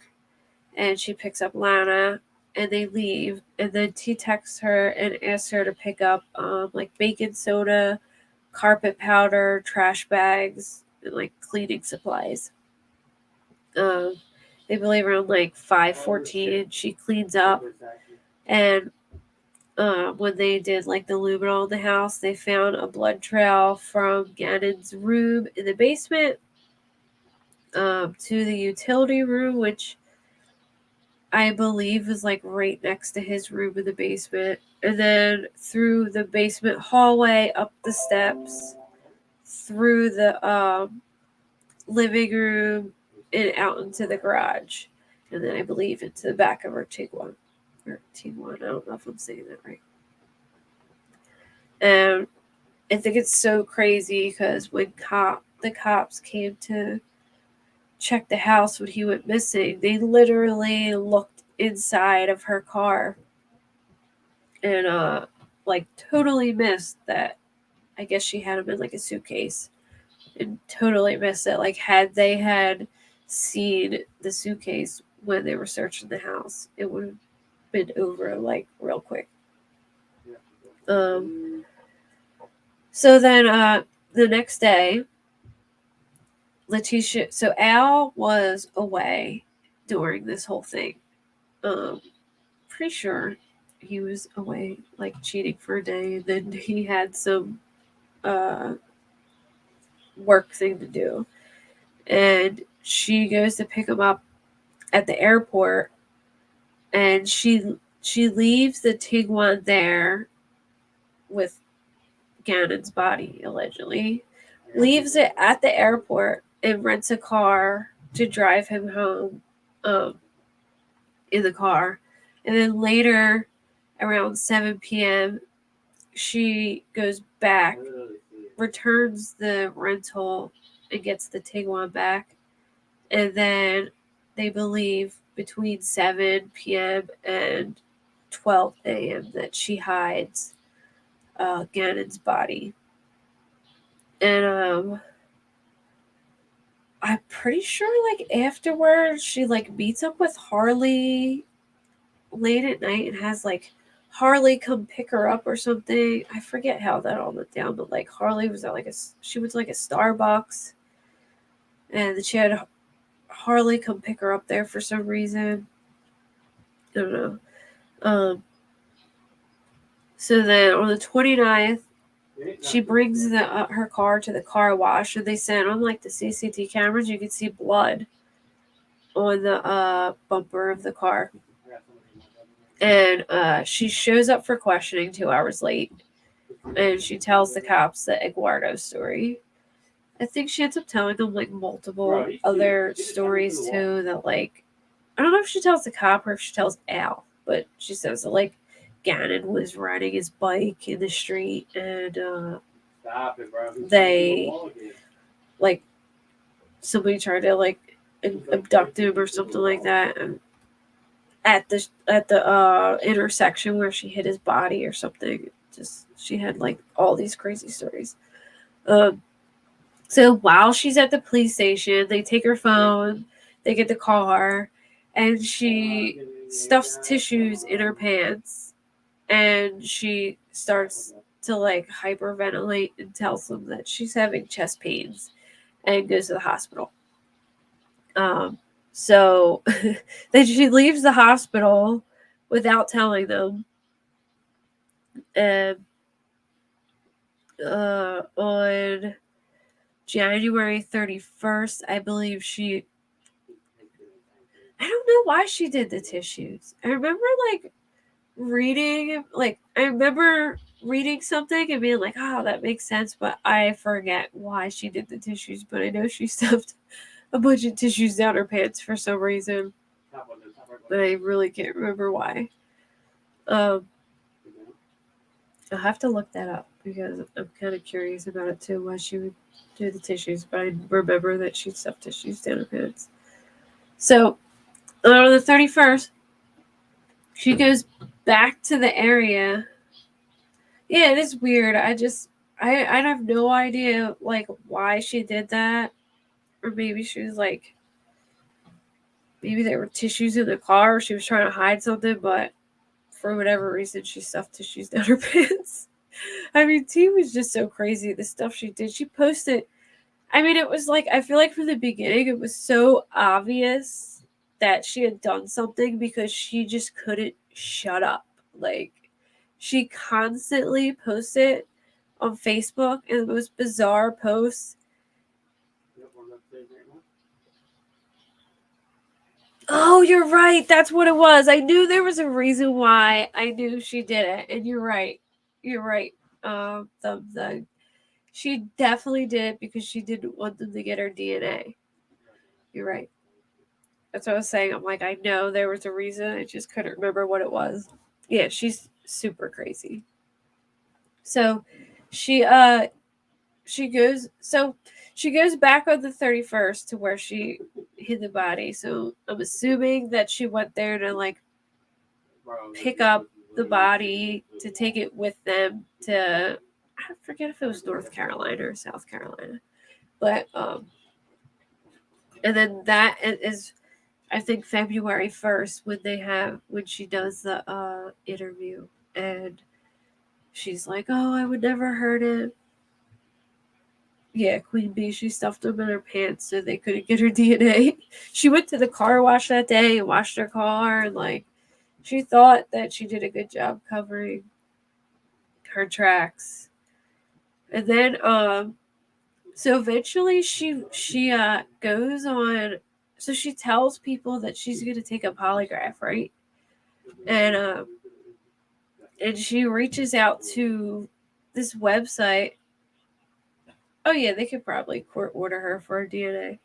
and she picks up Lana, and they leave. And then T texts her and asks her to pick up like baking soda, carpet powder, trash bags, and like cleaning supplies. They believe around like 5:14 she cleans up, and when they did like the luminol in the house, they found a blood trail from Gannon's room in the basement to the utility room, which I believe is like right next to his room in the basement, and then through the basement hallway, up the steps, through the living room, and out into the garage, and then I believe into the back of her Tiguan. Or T1, I don't know if I'm saying that right. And I think it's so crazy because when the cops came to check the house when he went missing, they literally looked inside of her car and like totally missed that. I guess she had him in like a suitcase, and totally missed it. Like had they had seen the suitcase when they were searching the house, it would have been over like real quick. So then the next day, so Al was away during this whole thing. Pretty sure he was away like cheating for a day, and then he had some work thing to do. And she goes to pick him up at the airport, and she leaves the Tiguan there with Gannon's body, allegedly, leaves it at the airport and rents a car to drive him home in the car. And then later, around 7 p.m., she goes back, returns the rental, and gets the Tiguan back. And then they believe between 7 p.m. and 12 a.m. that she hides Gannon's body. And I'm pretty sure like afterwards she like meets up with Harley late at night and has like Harley come pick her up or something. I forget how that all went down, but like Harley was at she went to like a Starbucks, and she had Harley come pick her up there for some reason. I don't know. So then on the 29th, she brings her car to the car wash, and they said on like the CCTV cameras you could see blood on the bumper of the car. And she shows up for questioning 2 hours late, and she tells the cops the Eduardo story. I think she ends up telling them like multiple other stories too, that like, I don't know if she tells the cop or if she tells Al, but she says that like Gannon was riding his bike in the street, and they like somebody tried to like abduct him or something like that, and at the intersection where she hit his body or something. Just she had like all these crazy stories. So while she's at the police station, they take her phone, they get the car, and she stuffs tissues in her pants, and she starts to like hyperventilate and tells them that she's having chest pains and goes to the hospital. So then she leaves the hospital without telling them. And on January 31st, I believe I don't know why she did the tissues. I remember reading something and being like, oh, that makes sense, but I forget why she did the tissues. But I know she stuffed a bunch of tissues down her pants for some reason. But I really can't remember why. I'll have to look that up because I'm kind of curious about it too, why she would do the tissues. But I remember that she stuffed tissues down her pants. So on the 31st, she goes back to the area. Yeah, it is weird. I have no idea like why she did that. Or maybe she was like, maybe there were tissues in the car, or she was trying to hide something, but for whatever reason she stuffed tissues down her pants. I mean, T was just so crazy, the stuff she did. She posted, I mean, it was like, I feel like from the beginning it was so obvious that she had done something because she just couldn't shut up. Like, she constantly posted on Facebook and the most bizarre posts. Oh, you're right. That's what it was. I knew there was a reason why I knew she did it. And you're right. You're right. The she definitely did it because she didn't want them to get her DNA. You're right. That's what I was saying. I'm like, I know there was a reason. I just couldn't remember what it was. Yeah, she's super crazy. So she she goes back on the 31st to where she hid the body. So I'm assuming that she went there to like pick up the body to take it with them to, I forget if it was North Carolina or South Carolina. But and then that is I think February 1st when she does the interview, and she's like, "Oh, I would never hurt him." Yeah, Queen Bee, she stuffed them in her pants so they couldn't get her DNA. She went to the car wash that day and washed her car, and like she thought that she did a good job covering her tracks. And then so eventually she goes on, so she tells people that she's going to take a polygraph, right? And and she reaches out to this website. Oh yeah, they could probably court order her for her DNA.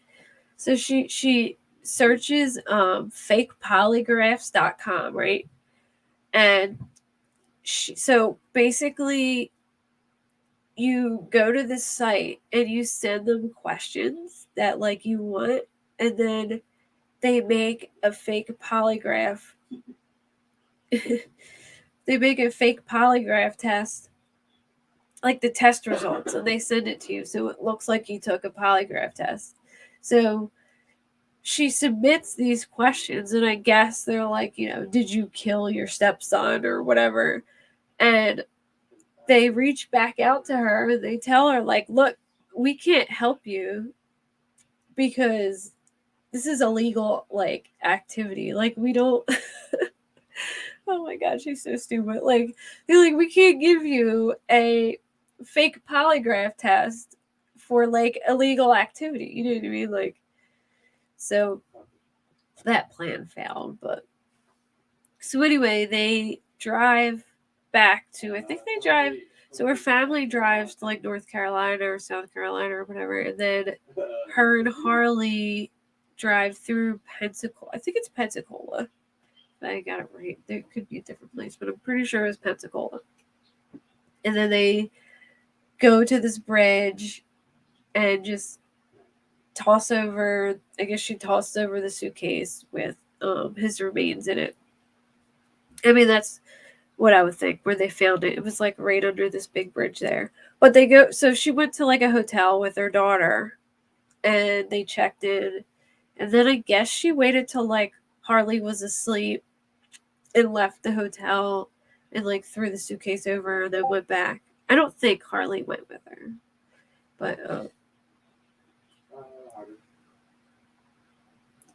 So she searches fakepolygraphs.com, right? And so basically you go to this site and you send them questions that like you want, and then they make a fake polygraph. They make a fake polygraph test, like the test results, and they send it to you so it looks like you took a polygraph test. So she submits these questions, and I guess they're like, did you kill your stepson or whatever? And they reach back out to her and they tell her, like, look, we can't help you because this is illegal, like, activity. Like, we don't. Oh my god, she's so stupid. Like, they're like, we can't give you a fake polygraph test for like illegal activity. You know what I mean? Like, so that plan failed. But so anyway, they drive back to, I think they drive, so her family drives to like North Carolina or South Carolina or whatever, and then her and Harley drive through Pensacola. I think it's Pensacola. I got it right. There could be a different place, but I'm pretty sure it was Pensacola. And then they go to this bridge and just toss over, I guess she tossed over the suitcase with his remains in it. I mean, that's what I would think, where they found it. It was like right under this big bridge there. But they go, so she went to like a hotel with her daughter and they checked in. And then I guess she waited till like Harley was asleep and left the hotel and like threw the suitcase over and then went back. I don't think Harley went with her. But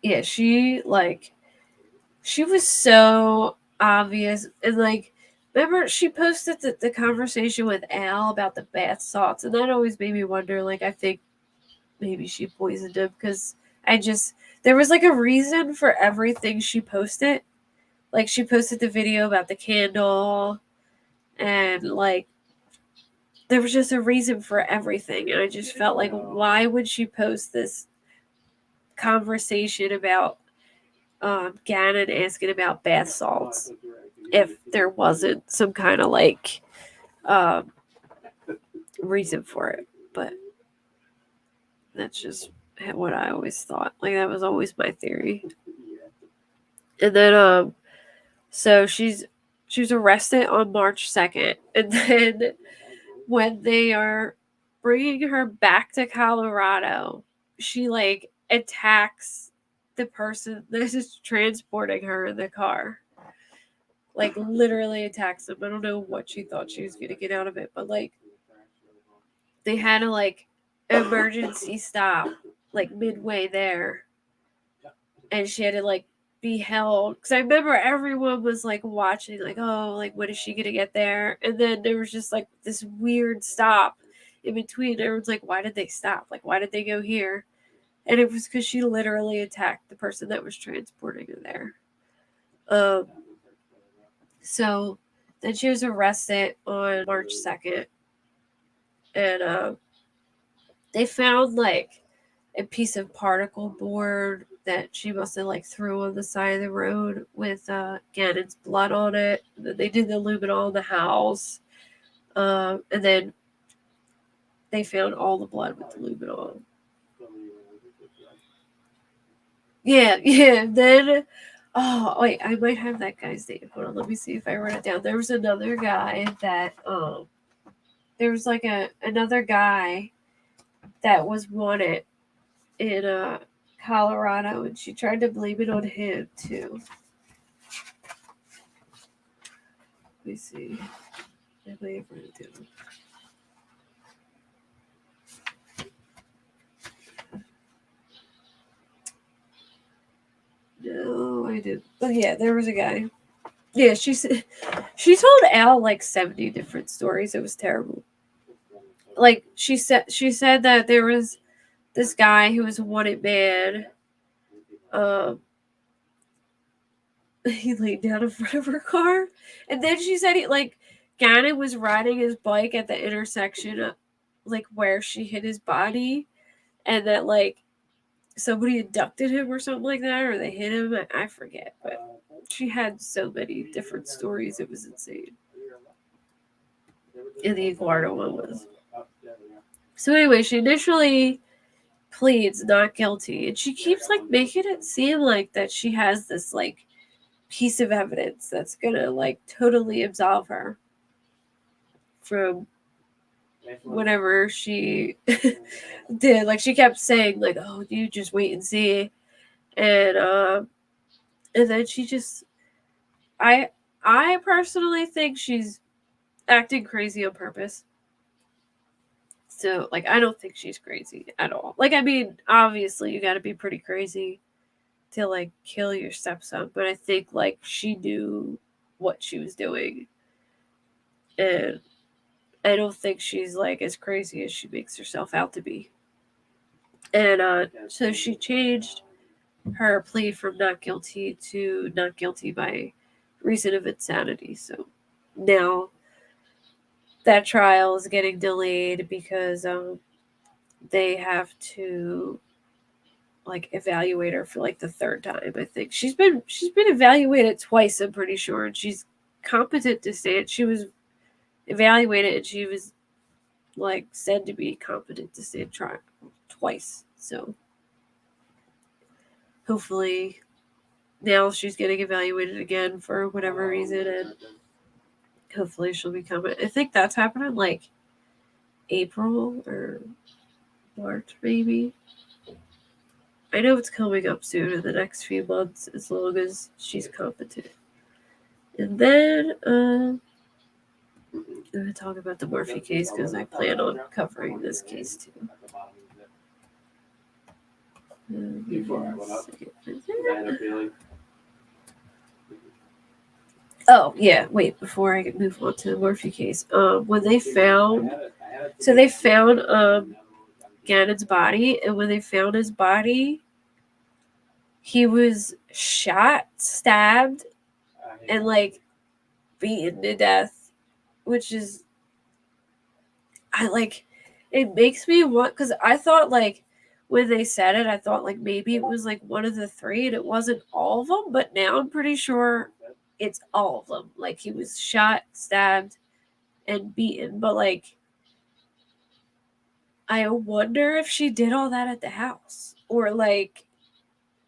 yeah, she was so obvious. And like, remember she posted the conversation with Al about the bath salts, and that always made me wonder, like, I think maybe she poisoned him, because there was like a reason for everything she posted. Like, she posted the video about the candle, and like there was just a reason for everything, and I just felt like, why would she post this conversation about Gannon asking about bath salts if there wasn't some kind of like reason for it? But that's just what I always thought. Like, that was always my theory. And then so she was arrested on March 2nd, and then when they are bringing her back to Colorado, she like attacks the person that is transporting her in the car. Like, literally attacks them. I don't know what she thought she was gonna get out of it, but like they had to like emergency stop like midway there, and she had to like be held, because I remember everyone was like watching, like, oh, like, when is she gonna get there? And then there was just like this weird stop in between. Everyone's like, why did they stop? Like, why did they go here? And it was because she literally attacked the person that was transporting her there. So then she was arrested on March 2nd, and they found like a piece of particle board that she must have like threw on the side of the road with Gannon's blood on it. And then they did the luminol in the house, and then they found all the blood with the luminol. Yeah. Then, oh wait, I might have that guy's name. Hold on, let me see if I wrote it down. There was another guy that there was like another guy that was wanted in Colorado, and she tried to blame it on him too. Let me see. I may have written it down. No, I didn't. But yeah, there was a guy. Yeah, she told Al like 70 different stories. It was terrible. Like, she said that there was this guy who was a wanted man. He laid down in front of her car, and then she said Gannon was riding his bike at the intersection, like where she hit his body, and that like somebody abducted him or something like that, or they hit him. I forget, but she had so many different stories. It was insane. And the Eduardo one was. So anyway, she initially pleads not guilty, and she keeps like making it seem like that she has this like piece of evidence that's gonna like totally absolve her from whatever she did. Like, she kept saying like, oh, you just wait and see. And then she just I personally think she's acting crazy on purpose. So like, I don't think she's crazy at all. Like, I mean, obviously you got to be pretty crazy to like kill your stepson, but I think like she knew what she was doing, and I don't think she's like as crazy as she makes herself out to be. And so she changed her plea from not guilty to not guilty by reason of insanity. So now that trial is getting delayed because they have to like evaluate her for like the third time. I think she's been evaluated twice, I'm pretty sure, and she's competent to stand. She was evaluated and she was like said to be competent to stand trial twice. So hopefully now she's getting evaluated again for whatever reason, and hopefully she'll be coming. I think that's happening like April or March, maybe. I know it's coming up soon in the next few months, as long as she's competent. And then I'm going to talk about the Morphew case because I plan on covering this case too. Oh yeah, wait, before I move on to the Morphew case, when they found Gannon's body, and when they found his body, he was shot, stabbed, and like beaten to death, which is it makes me want, because I thought like when they said it, I thought like maybe it was like one of the three and it wasn't all of them, but now I'm pretty sure it's all of them. Like he was shot, stabbed, and beaten, but like I wonder if she did all that at the house, or like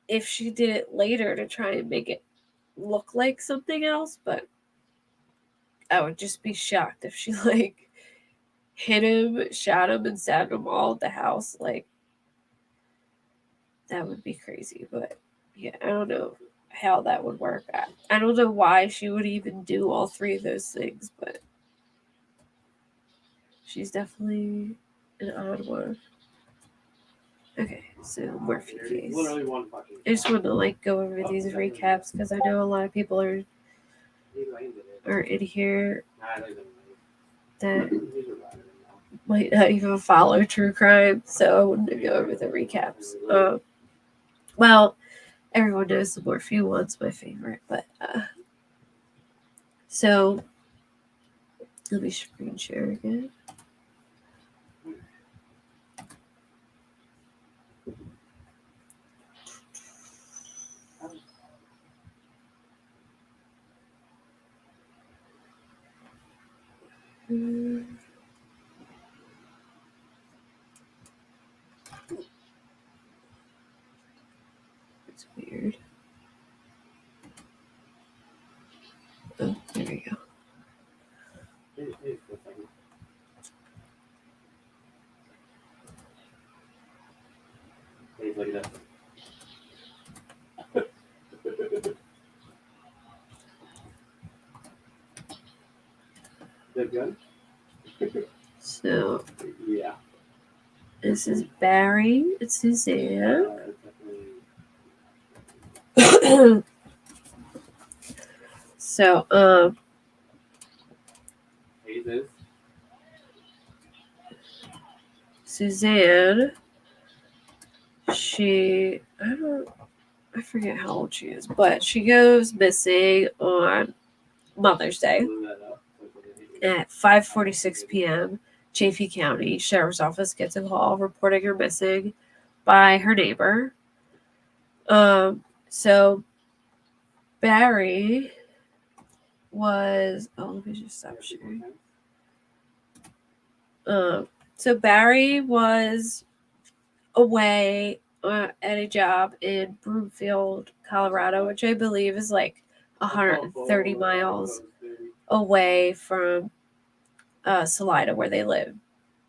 if she did it later to try and make it look like something else. But I would just be shocked if she like hit him, shot him, and stabbed him all at the house. Like that would be crazy. But yeah, I don't know how that would work. I don't know why she would even do all three of those things, but she's definitely an odd one. Okay, so Morphew case. I just wanted to like go over these recaps because I know a lot of people are in here that might not even follow true crime, so I wanted to go over the recaps. Well, everyone knows the Morphew one's my favorite, but so let me screen share again. It's weird. Oh, there we go. So yeah, this is Barry and Suzanne. So Suzanne, I forget how old she is, but she goes missing on Mother's Day at 5:46 p.m. Chaffee County Sheriff's Office gets a call reporting her missing by her neighbor. So Barry was let me just stop sharing. So Barry was away at a job in Broomfield, Colorado, which I believe is like 130 miles away from Salida, where they live.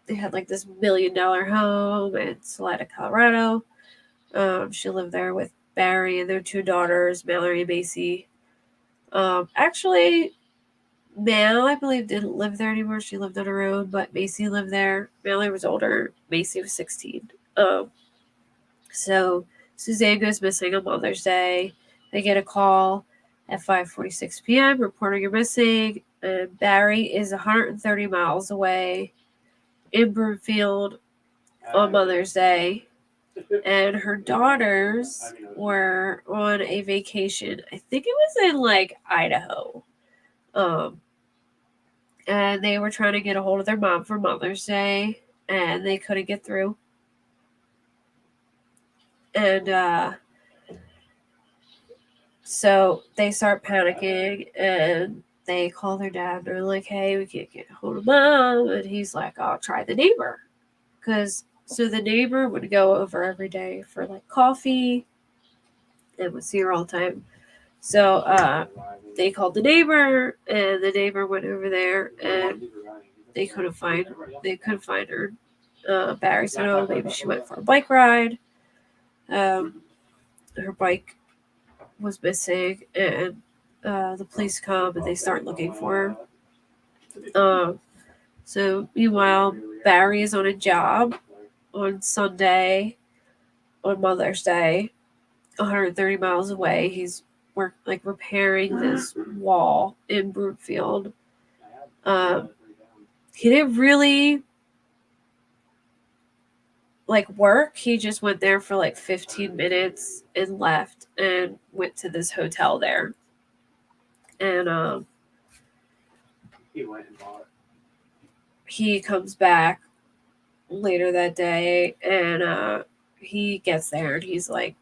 They had like this $1 million home in Salida, Colorado. She lived there with Barry and their two daughters, Mallory and Macy. Actually, Mal, I believe, didn't live there anymore. She lived on her own, but Macy lived there. Mallory was older. Macy was 16. So Suzanne goes missing on Mother's Day. They get a call at 5:46 p.m. reporting her missing. And Barry is 130 miles away in Broomfield on Mother's Day. And her daughters were on a vacation. I think it was in like Idaho. And they were trying to get a hold of their mom for Mother's Day, and they couldn't get through. And so they start panicking, and they call their dad. They're like, "Hey, we can't get a hold of Mom." And he's like, "I'll try the neighbor." So the neighbor would go over every day for like coffee and would see her all the time. So they called the neighbor, and the neighbor went over there, and they couldn't find her. Barry said, "Oh, maybe she went for a bike ride. Her bike was missing, and the police come and they start looking for her." So meanwhile, Barry is on a job on Sunday, on Mother's Day, 130 miles away. He's repairing this wall in Broomfield. He didn't really work. He just went there for 15 minutes and left and went to this hotel there. And he comes back later that day, and he gets there and he's like,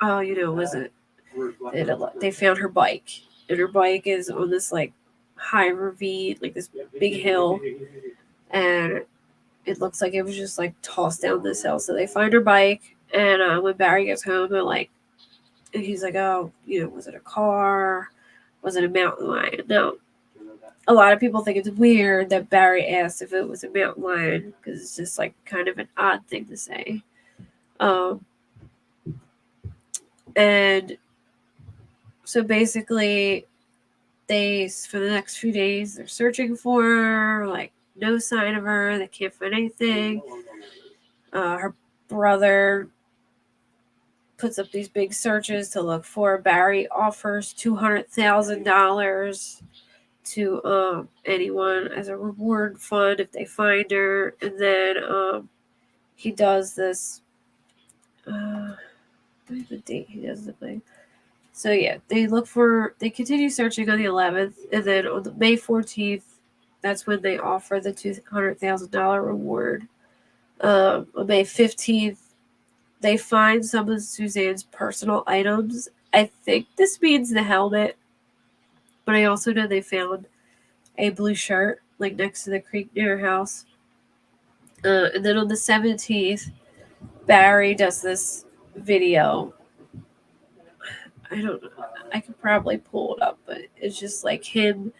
"Oh, was it? They found her bike, and her bike is on this high ravine, this big hill, and it looks like it was just tossed down this hill." So they find her bike, and when Barry gets home, and he's like, "Oh, was it a car? Was it a mountain lion?" Now, a lot of people think it's weird that Barry asked if it was a mountain lion, because it's just kind of an odd thing to say. And so basically, for the next few days, they're searching for her, no sign of her. They can't find anything. Her brother puts up these big searches to look for her. Barry offers $200,000 to anyone as a reward fund if they find her. And then he does this. What's the date he does the thing? So yeah, they continue searching on the 11th, and then on May 14th, that's when they offer the $200,000 reward. On May 15th, they find some of Suzanne's personal items. I think this means the helmet, but I also know they found a blue shirt next to the creek near her house. And then on the 17th, Barry does this video. I don't know. I could probably pull it up, but it's just him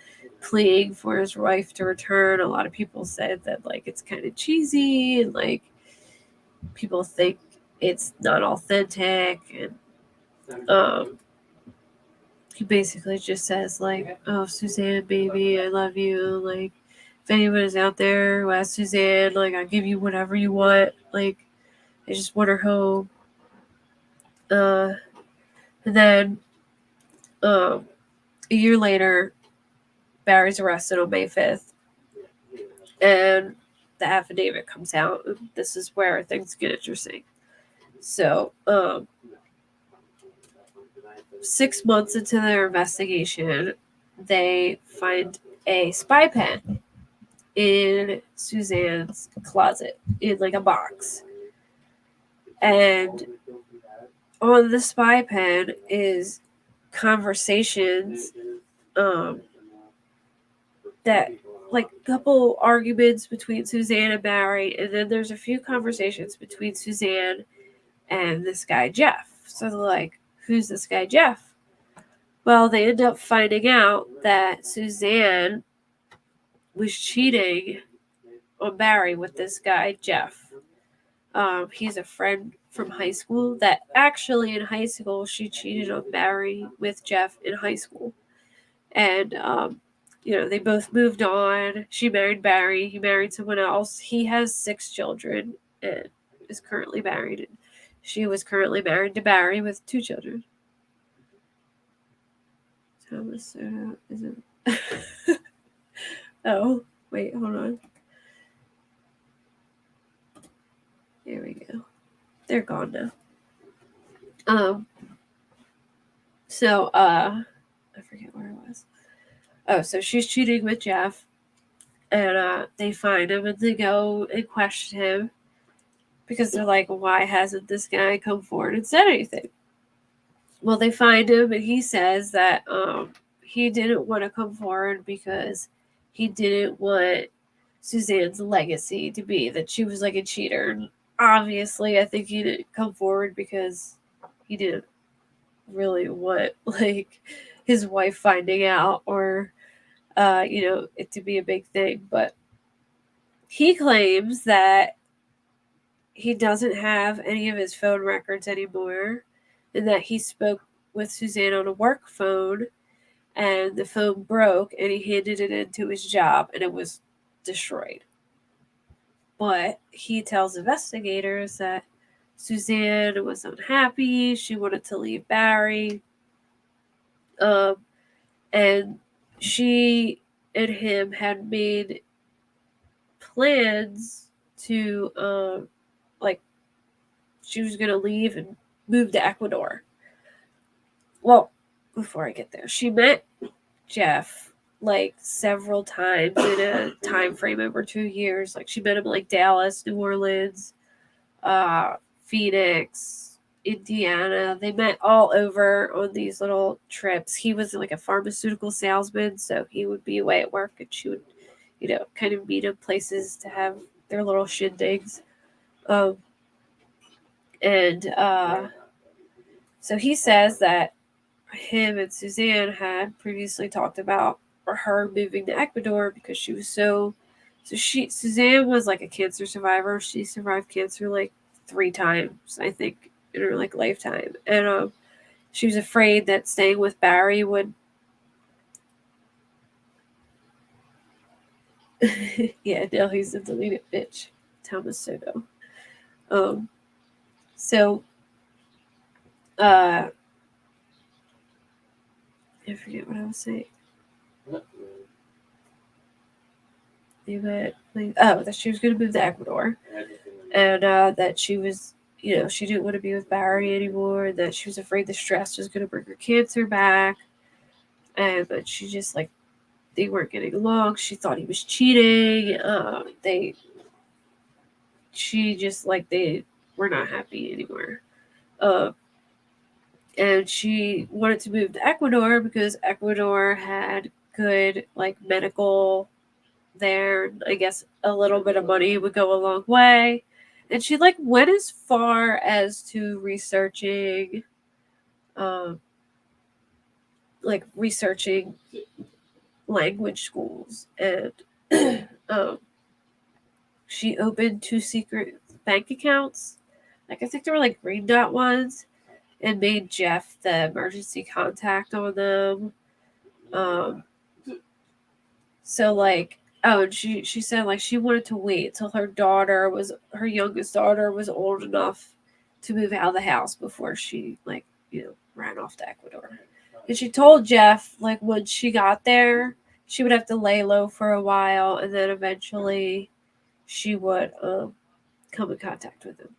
pleading for his wife to return. A lot of people said that it's kind of cheesy, and people think it's not authentic, and he basically just says "Oh, Suzanne, baby, I love you. If anyone is out there who has Suzanne, I'll give you whatever you want. I just want her home." And then a year later, Barry's arrested on May 5th, and the affidavit comes out. This is where things get interesting. So 6 months into their investigation, they find a spy pen in Suzanne's closet in a box. And on the spy pen is conversations that couple arguments between Suzanne and Barry, and then there's a few conversations between Suzanne and this guy Jeff. So they're who's this guy Jeff? Well, they end up finding out that Suzanne was cheating on Barry with this guy Jeff. He's a friend from high school that actually in high school she cheated on Barry with Jeff in high school. And they both moved on. She married Barry. He married someone else. He has 6 children and is currently married. And she was currently married to Barry with 2 children. Thomas, is it? Oh, wait, hold on. There we go. They're gone now. So, I forget where I was. Oh, so she's cheating with Jeff, and they find him and they go and question him because they're why hasn't this guy come forward and said anything? Well, they find him and he says that he didn't want to come forward because he didn't want Suzanne's legacy to be that she was a cheater. And obviously, I think he didn't come forward because he didn't really want like his wife finding out or it to be a big thing. But he claims that he doesn't have any of his phone records anymore, and that he spoke with Suzanne on a work phone, and the phone broke, and he handed it into his job, and it was destroyed. But he tells investigators that Suzanne was unhappy. She wanted to leave Barry. And she and him had made plans to, like, she was going to leave and move to Ecuador. Well, before I get there, she met Jeff like several times in a time frame over 2 years. Like she met him like Dallas, New Orleans, Phoenix, Indiana. They met all over on these little trips. He was like a pharmaceutical salesman, so he would be away at work and she would, kind of meet him places to have their little shindigs. So he says that him and Suzanne had previously talked about her moving to Ecuador because she was Suzanne was like a cancer survivor. She survived cancer like 3 times, I think, in her like lifetime. And she was afraid that staying with Barry would yeah, now he's a deleted bitch. Thomas Soto. So I forget what I was saying. That she was going to move to Ecuador, and that she was, she didn't want to be with Barry anymore, and that she was afraid the stress was going to bring her cancer back, and that she just like they weren't getting along. She thought he was cheating. She just like they were not happy anymore. And she wanted to move to Ecuador because Ecuador had good like medical there. I guess a little bit of money would go a long way. And she like went as far as to researching language schools, and she opened 2 secret bank accounts. Like I think they were like green dot ones, and made Jeff the emergency contact on them. So like, and she said like she wanted to wait till her youngest daughter was old enough to move out of the house before she like, ran off to Ecuador. And she told Jeff like when she got there, she would have to lay low for a while, and then eventually she would come in contact with him.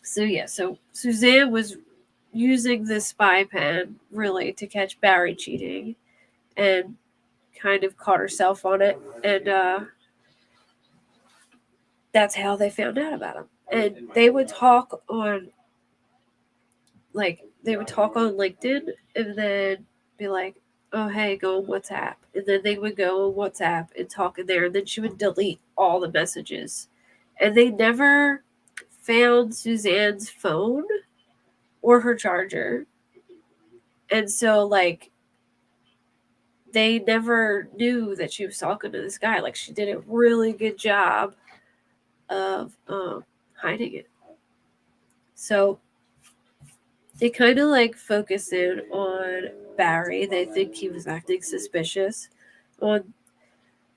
So Suzanne was using this spy pen really to catch Barry cheating, and kind of caught herself on it, and that's how they found out about him. And they would talk on LinkedIn, and then be like, oh hey, go on WhatsApp, and then they would go on WhatsApp and talk in there, and then she would delete all the messages, and they never found Suzanne's phone or her charger. And so like they never knew that she was talking to this guy. Like she did a really good job of hiding it. So they kind of like focus in on Barry. They think he was acting suspicious. On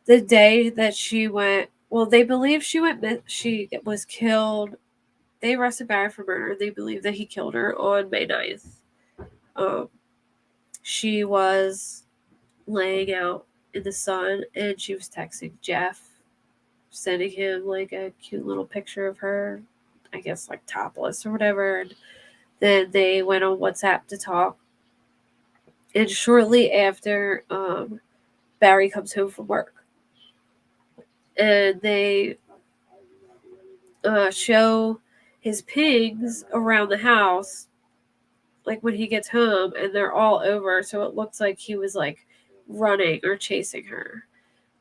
the day that she went, well, they believe she was killed. They arrested Barry for murder. They believe that he killed her on May 9th. She was laying out in the sun, and she was texting Jeff, sending him like a cute little picture of her, I guess like topless or whatever. And then they went on WhatsApp to talk. And shortly after, Barry comes home from work, and they show his pigs around the house, like when he gets home, and they're all over. So it looks like he was like running or chasing her.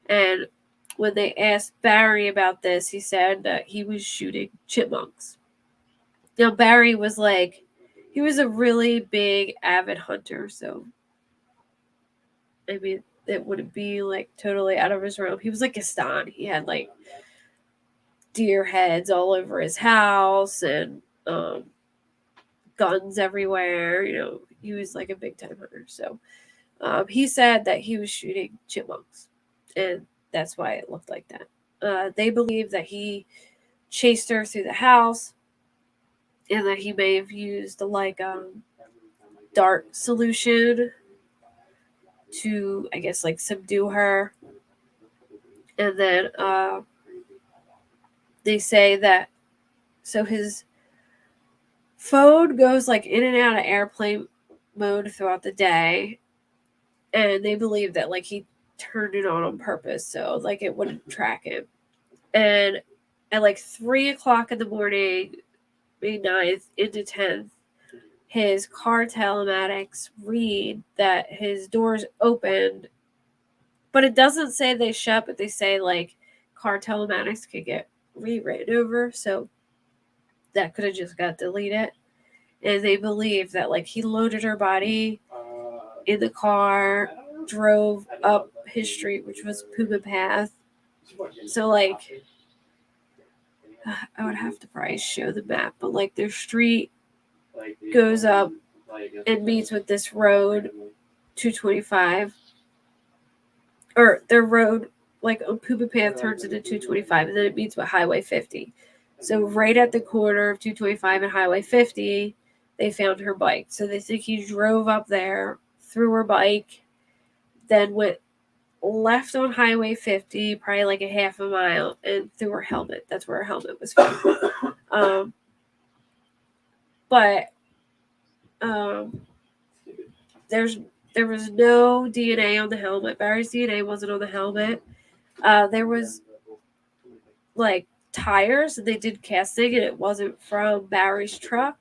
And when they asked Barry about this, he said that he was shooting chipmunks. Now Barry was like, he was a really big avid hunter, so I mean it wouldn't be like totally out of his realm. He was like Gaston. He had like deer heads all over his house and guns everywhere. You know, he was like a big time hunter. So he said that he was shooting chipmunks, and that's why it looked like that. They believe that he chased her through the house, and that he may have used like dart solution to, I guess, like subdue her. And then they say that so his phone goes like in and out of airplane mode throughout the day, and they believe that like he turned it on purpose so like it wouldn't track him. And at like 3:00 in the morning, May 9th into 10th, his car telematics read that his doors opened, but it doesn't say they shut, but they say like car telematics could get rewritten over, so that could have just got deleted. And they believe that like he loaded her body in the car, drove up his street, which was Puma Path. So like I would have to probably show the map, but like their street goes up and meets with this road 225, or their road like on Puma Path turns into 225, and then it meets with Highway 50. So right at the corner of 225 and Highway 50, they found her bike. So they think he drove up there, threw her bike, then went left on Highway 50, probably like a half a mile, and threw her helmet. That's where her helmet was found. But there was no DNA on the helmet. Barry's DNA wasn't on the helmet. There was like tires, and they did casting, and it wasn't from Barry's truck.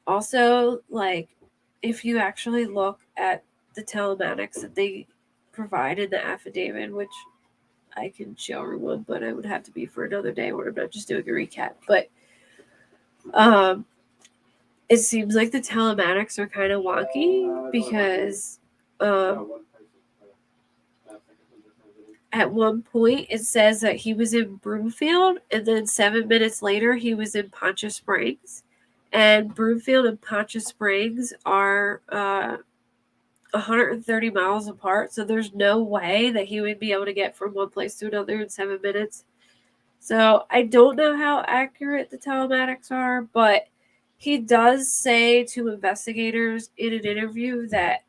Also, like if you actually look at the telematics that they provide in the affidavit, which I can show everyone, but it would have to be for another day where I'm not just doing a recap. But it seems like the telematics are kind of wonky because at one point it says that he was in Broomfield, and then 7 minutes later he was in Poncha Springs. And Broomfield and Poncha Springs are 130 miles apart, so there's no way that he would be able to get from one place to another in 7 minutes. So I don't know how accurate the telematics are, but he does say to investigators in an interview that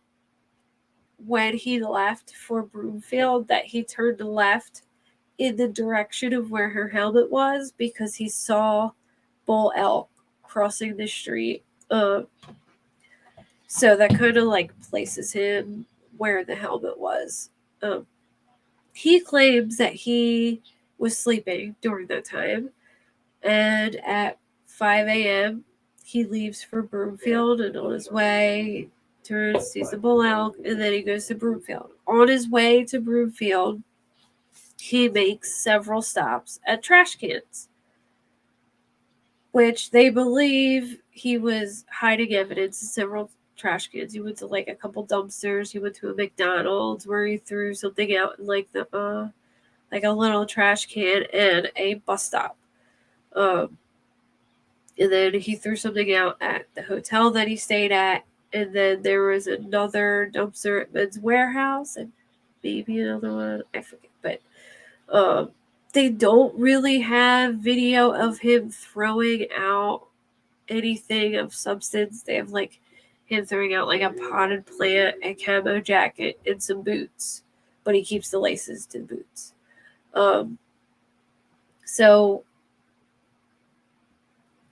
when he left for Broomfield, that he turned left in the direction of where her helmet was because he saw bull elk crossing the street. So that kind of like places him where the helmet was. He claims that he was sleeping during that time, and at 5 a.m. he leaves for Broomfield, and on his way turns, sees the bull elk, and then he goes to Broomfield. On his way to Broomfield, he makes several stops at trash cans, which they believe he was hiding evidence in several trash cans. He went to like a couple dumpsters. He went to a McDonald's where he threw something out in like the like a little trash can, and a bus stop. And then he threw something out at the hotel that he stayed at, and then there was another dumpster at Men's Warehouse, and maybe another one, I forget. But they don't really have video of him throwing out anything of substance. They have like him throwing out like a potted plant, a camo jacket, and some boots, but he keeps the laces to the boots. So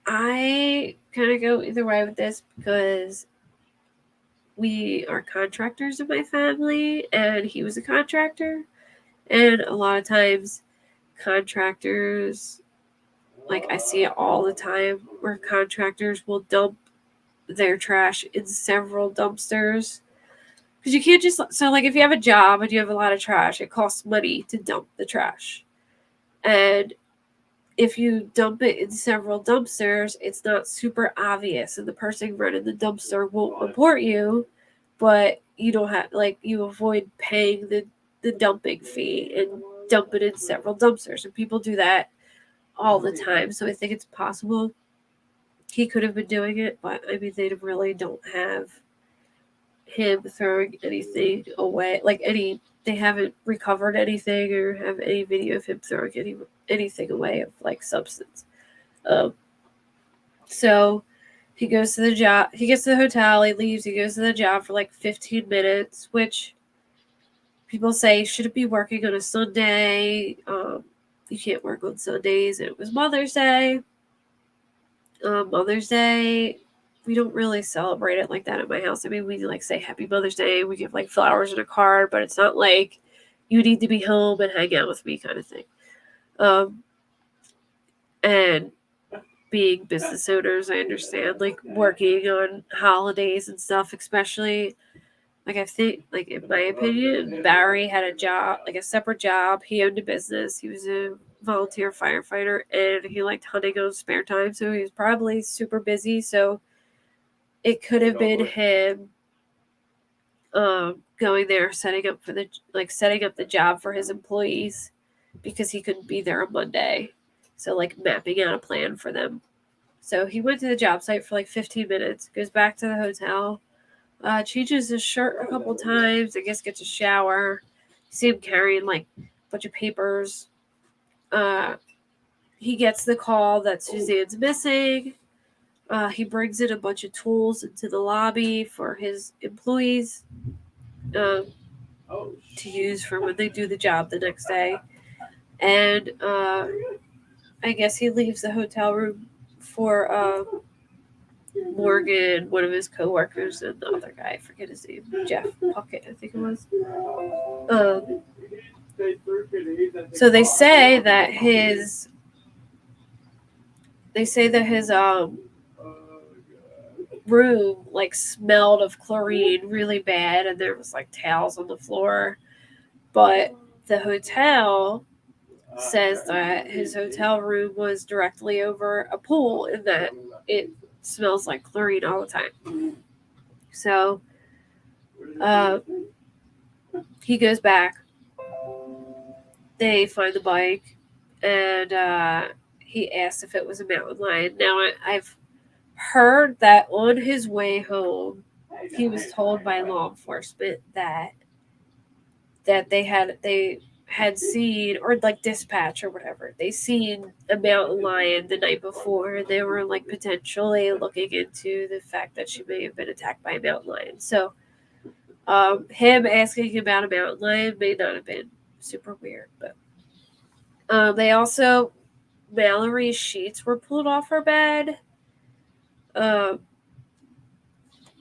I kind of go either way with this because we are contractors in my family, and he was a contractor, and a lot of times contractors, like I see it all the time, where contractors will dump their trash in several dumpsters. Because you can't just, so like if you have a job and you have a lot of trash, it costs money to dump the trash. And if you dump it in several dumpsters, it's not super obvious, and the person running the dumpster won't report you, but you don't have, like, you avoid paying the dumping fee and dump it in several dumpsters, and people do that all the time. So I think it's possible he could have been doing it, but I mean, they really don't have him throwing anything away, like any. They haven't recovered anything or have any video of him throwing anything away of like substance. Um, so he goes to the job. He gets to the hotel. He leaves. He goes to the job for like 15 minutes, which people say shouldn't be working on a Sunday. You can't work on Sundays. And it was Mother's Day. Mother's Day, we don't really celebrate it like that at my house. I mean, we like say Happy Mother's Day. We give like flowers and a card, but it's not like you need to be home and hang out with me kind of thing. And being business owners, I understand like working on holidays and stuff, especially like I think, like in my opinion, Barry had a job, like a separate job. He owned a business. He was a volunteer firefighter, and he liked hunting on his spare time, so he was probably super busy. So it could have been him going there, setting up the job for his employees because he couldn't be there on Monday. So like mapping out a plan for them. So he went to the job site for like 15 minutes, goes back to the hotel, changes his shirt a couple times, I guess gets a shower. You see him carrying like a bunch of papers. He gets the call that Suzanne's missing. He brings in a bunch of tools into the lobby for his employees to use for when they do the job the next day. And I guess he leaves the hotel room for Morgan, one of his coworkers, and the other guy, I forget his name, Jeff Puckett, I think it was. So they say that his room like smelled of chlorine really bad, and there was like towels on the floor. But the hotel says that his hotel room was directly over a pool and that it smells like chlorine all the time. So he goes back. They find the bike, and he asks if it was a mountain lion. Now I've heard that on his way home, he was told by law enforcement that they had seen, or like dispatch or whatever, they seen a mountain lion the night before. They were like potentially looking into the fact that she may have been attacked by a mountain lion. So him asking about a mountain lion may not have been super weird, but they also, Mallory's sheets were pulled off her bed,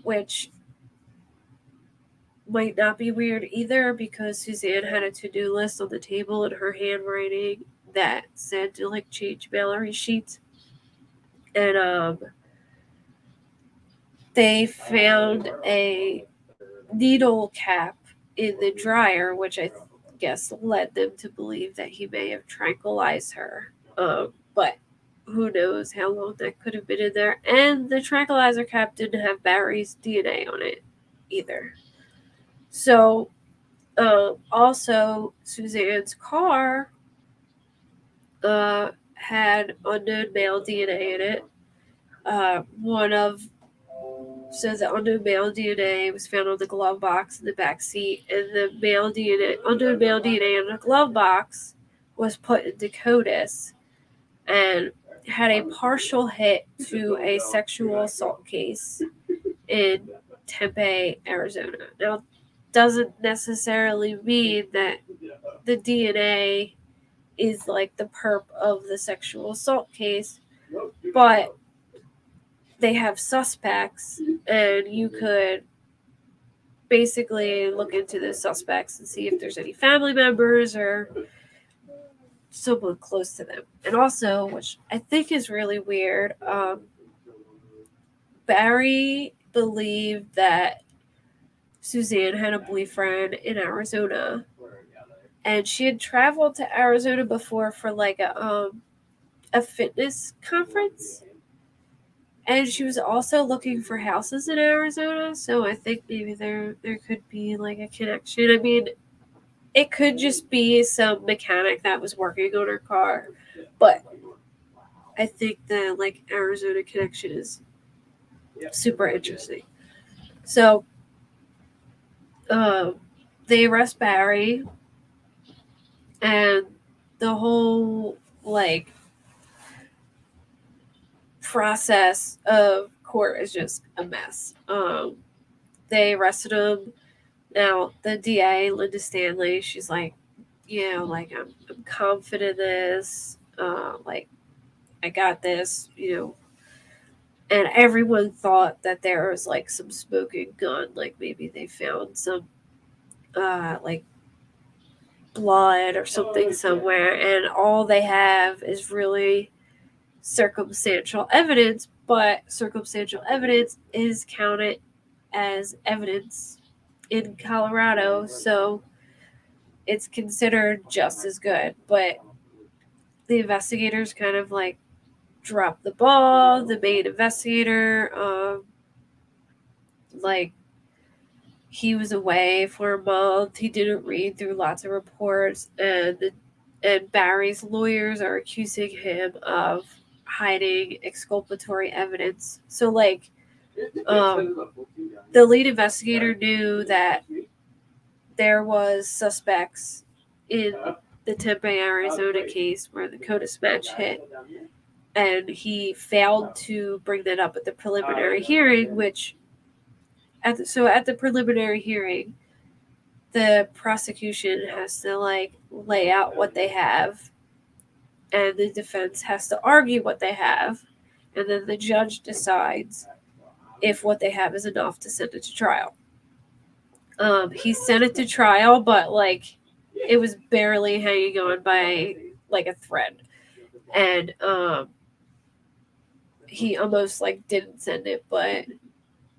which might not be weird either, because Suzanne had a to-do list on the table in her handwriting that said to like change Mallory's sheets. And they found a needle cap in the dryer, which I guess led them to believe that he may have tranquilized her. But who knows how long that could have been in there. And the tranquilizer cap didn't have Barry's DNA on it either. So also, Suzanne's car had unknown male DNA in it. So the unknown male DNA was found on the glove box in the back seat, and the unknown male DNA in the glove box was put into CODIS and had a partial hit to a sexual assault case in Tempe, Arizona. Now, doesn't necessarily mean that the DNA is like the perp of the sexual assault case, but they have suspects, and you could basically look into the suspects and see if there's any family members or someone close to them. And also, which I think is really weird, Barry believed that Suzanne had a boyfriend in Arizona, and she had traveled to Arizona before for like a fitness conference. And she was also looking for houses in Arizona, so I think maybe there could be like a connection. I mean, it could just be some mechanic that was working on her car, but I think the like Arizona connection is super interesting. So, they arrest Barry, and the whole like process of court is just a mess. They arrested him. Now the DA, Linda Stanley, she's like, like I'm confident in this. Like I got this, And everyone thought that there was like some smoking gun, like maybe they found some like blood or something somewhere, and all they have is really circumstantial evidence, but circumstantial evidence is counted as evidence in Colorado, so it's considered just as good. But the investigators kind of like dropped the ball. The main investigator, like he was away for a month. He didn't read through lots of reports, and Barry's lawyers are accusing him of hiding exculpatory evidence. So like the lead investigator knew that there was suspects in the Tempe, Arizona case where the CODIS match hit, and he failed to bring that up at the preliminary hearing, which at the preliminary hearing, the prosecution has to like lay out what they have, and the defense has to argue what they have, and then the judge decides if what they have is enough to send it to trial. He sent it to trial, but like it was barely hanging on by like a thread, and he almost like didn't send it, but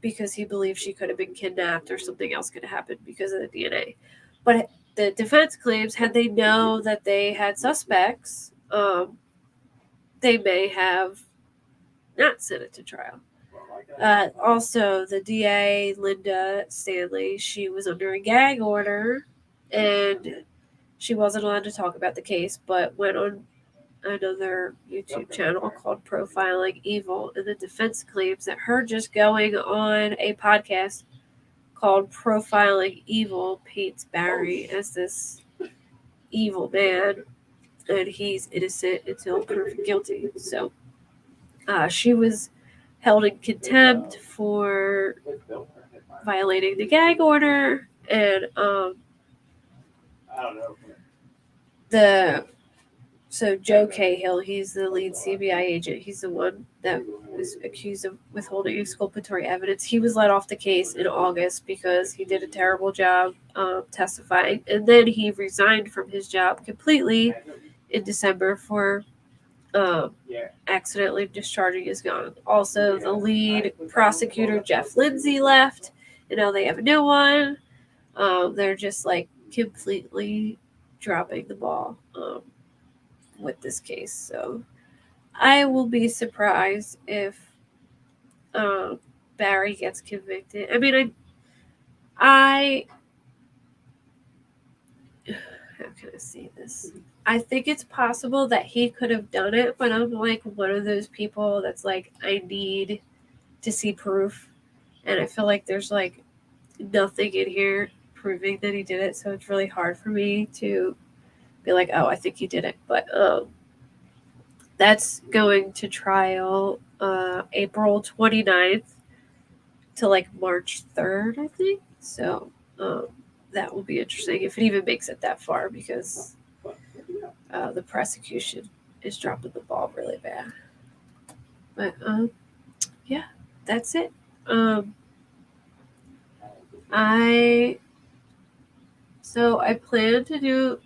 because he believed she could have been kidnapped or something else could have happened because of the DNA. But the defense claims, had they know that they had suspects, they may have not sent it to trial. Also, the DA, Linda Stanley, she was under a gag order, and she wasn't allowed to talk about the case, but went on another YouTube channel called Profiling Evil, and the defense claims that her just going on a podcast called Profiling Evil paints Barry as this evil man, and he's innocent until proven guilty. So she was held in contempt for violating the gag order, and Joe Cahill, he's the lead CBI agent. He's the one that was accused of withholding exculpatory evidence. He was let off the case in August because he did a terrible job testifying, and then he resigned from his job completely in December for accidentally discharging his gun. Also, the lead prosecutor, Jeff Lindsay, left, and now they have a new one. They're just like completely dropping the ball with this case. So I will be surprised if Barry gets convicted. I mean, I how can I say this? I think it's possible that he could have done it, but I'm like one of those people that's like, I need to see proof, and I feel like there's like nothing in here proving that he did it, so it's really hard for me to be like, oh, I think he did it. But that's going to trial April 29th to like March 3rd, I think. So that will be interesting if it even makes it that far, because the prosecution is dropping the ball really bad. But yeah, that's it. I plan to do,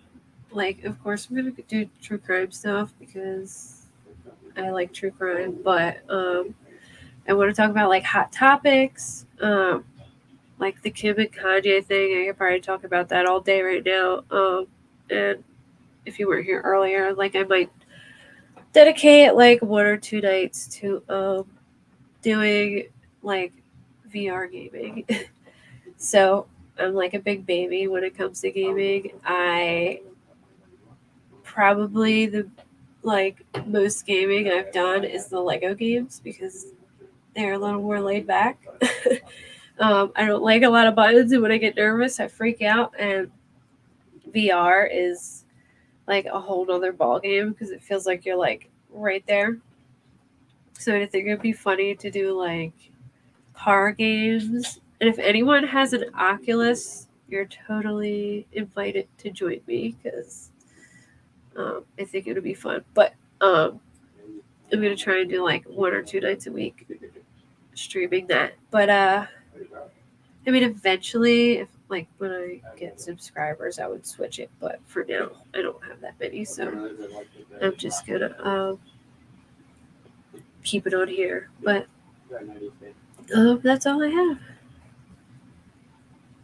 like, of course I'm gonna do true crime stuff because I like true crime, but I want to talk about like hot topics, like the Kim and Kanye thing. I could probably talk about that all day right now. And if you weren't here earlier, like I might dedicate like 1 or 2 nights to doing like VR gaming. So I'm like a big baby when it comes to gaming. I probably the like most gaming I've done is the Lego games because they're a little more laid back. I don't like a lot of buttons, and when I get nervous, I freak out. And VR is like a whole nother ball game because it feels like you're like right there. So I think it'd be funny to do like car games. And if anyone has an Oculus, you're totally invited to join me because I think it would be fun. But I'm gonna try and do like 1 or 2 nights a week streaming that. But I mean, eventually, if like when I get subscribers, I would switch it. But for now, I don't have that many, so I'm just gonna keep it on here. But that's all I have.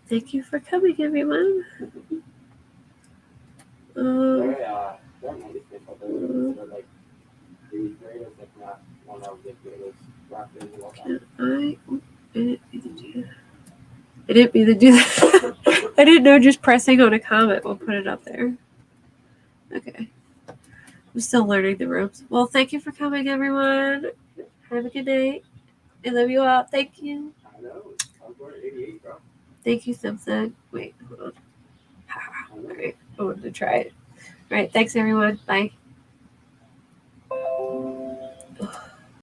Thank you for coming, everyone. Can I didn't mean to do that. I didn't know just pressing on a comment will put it up there. Okay. I'm still learning the ropes. Well, thank you for coming, everyone. Have a good night. I love you all. Thank you. Thank you, Simpson. Wait, hold on. All right. I wanted to try it. All right. Thanks, everyone. Bye.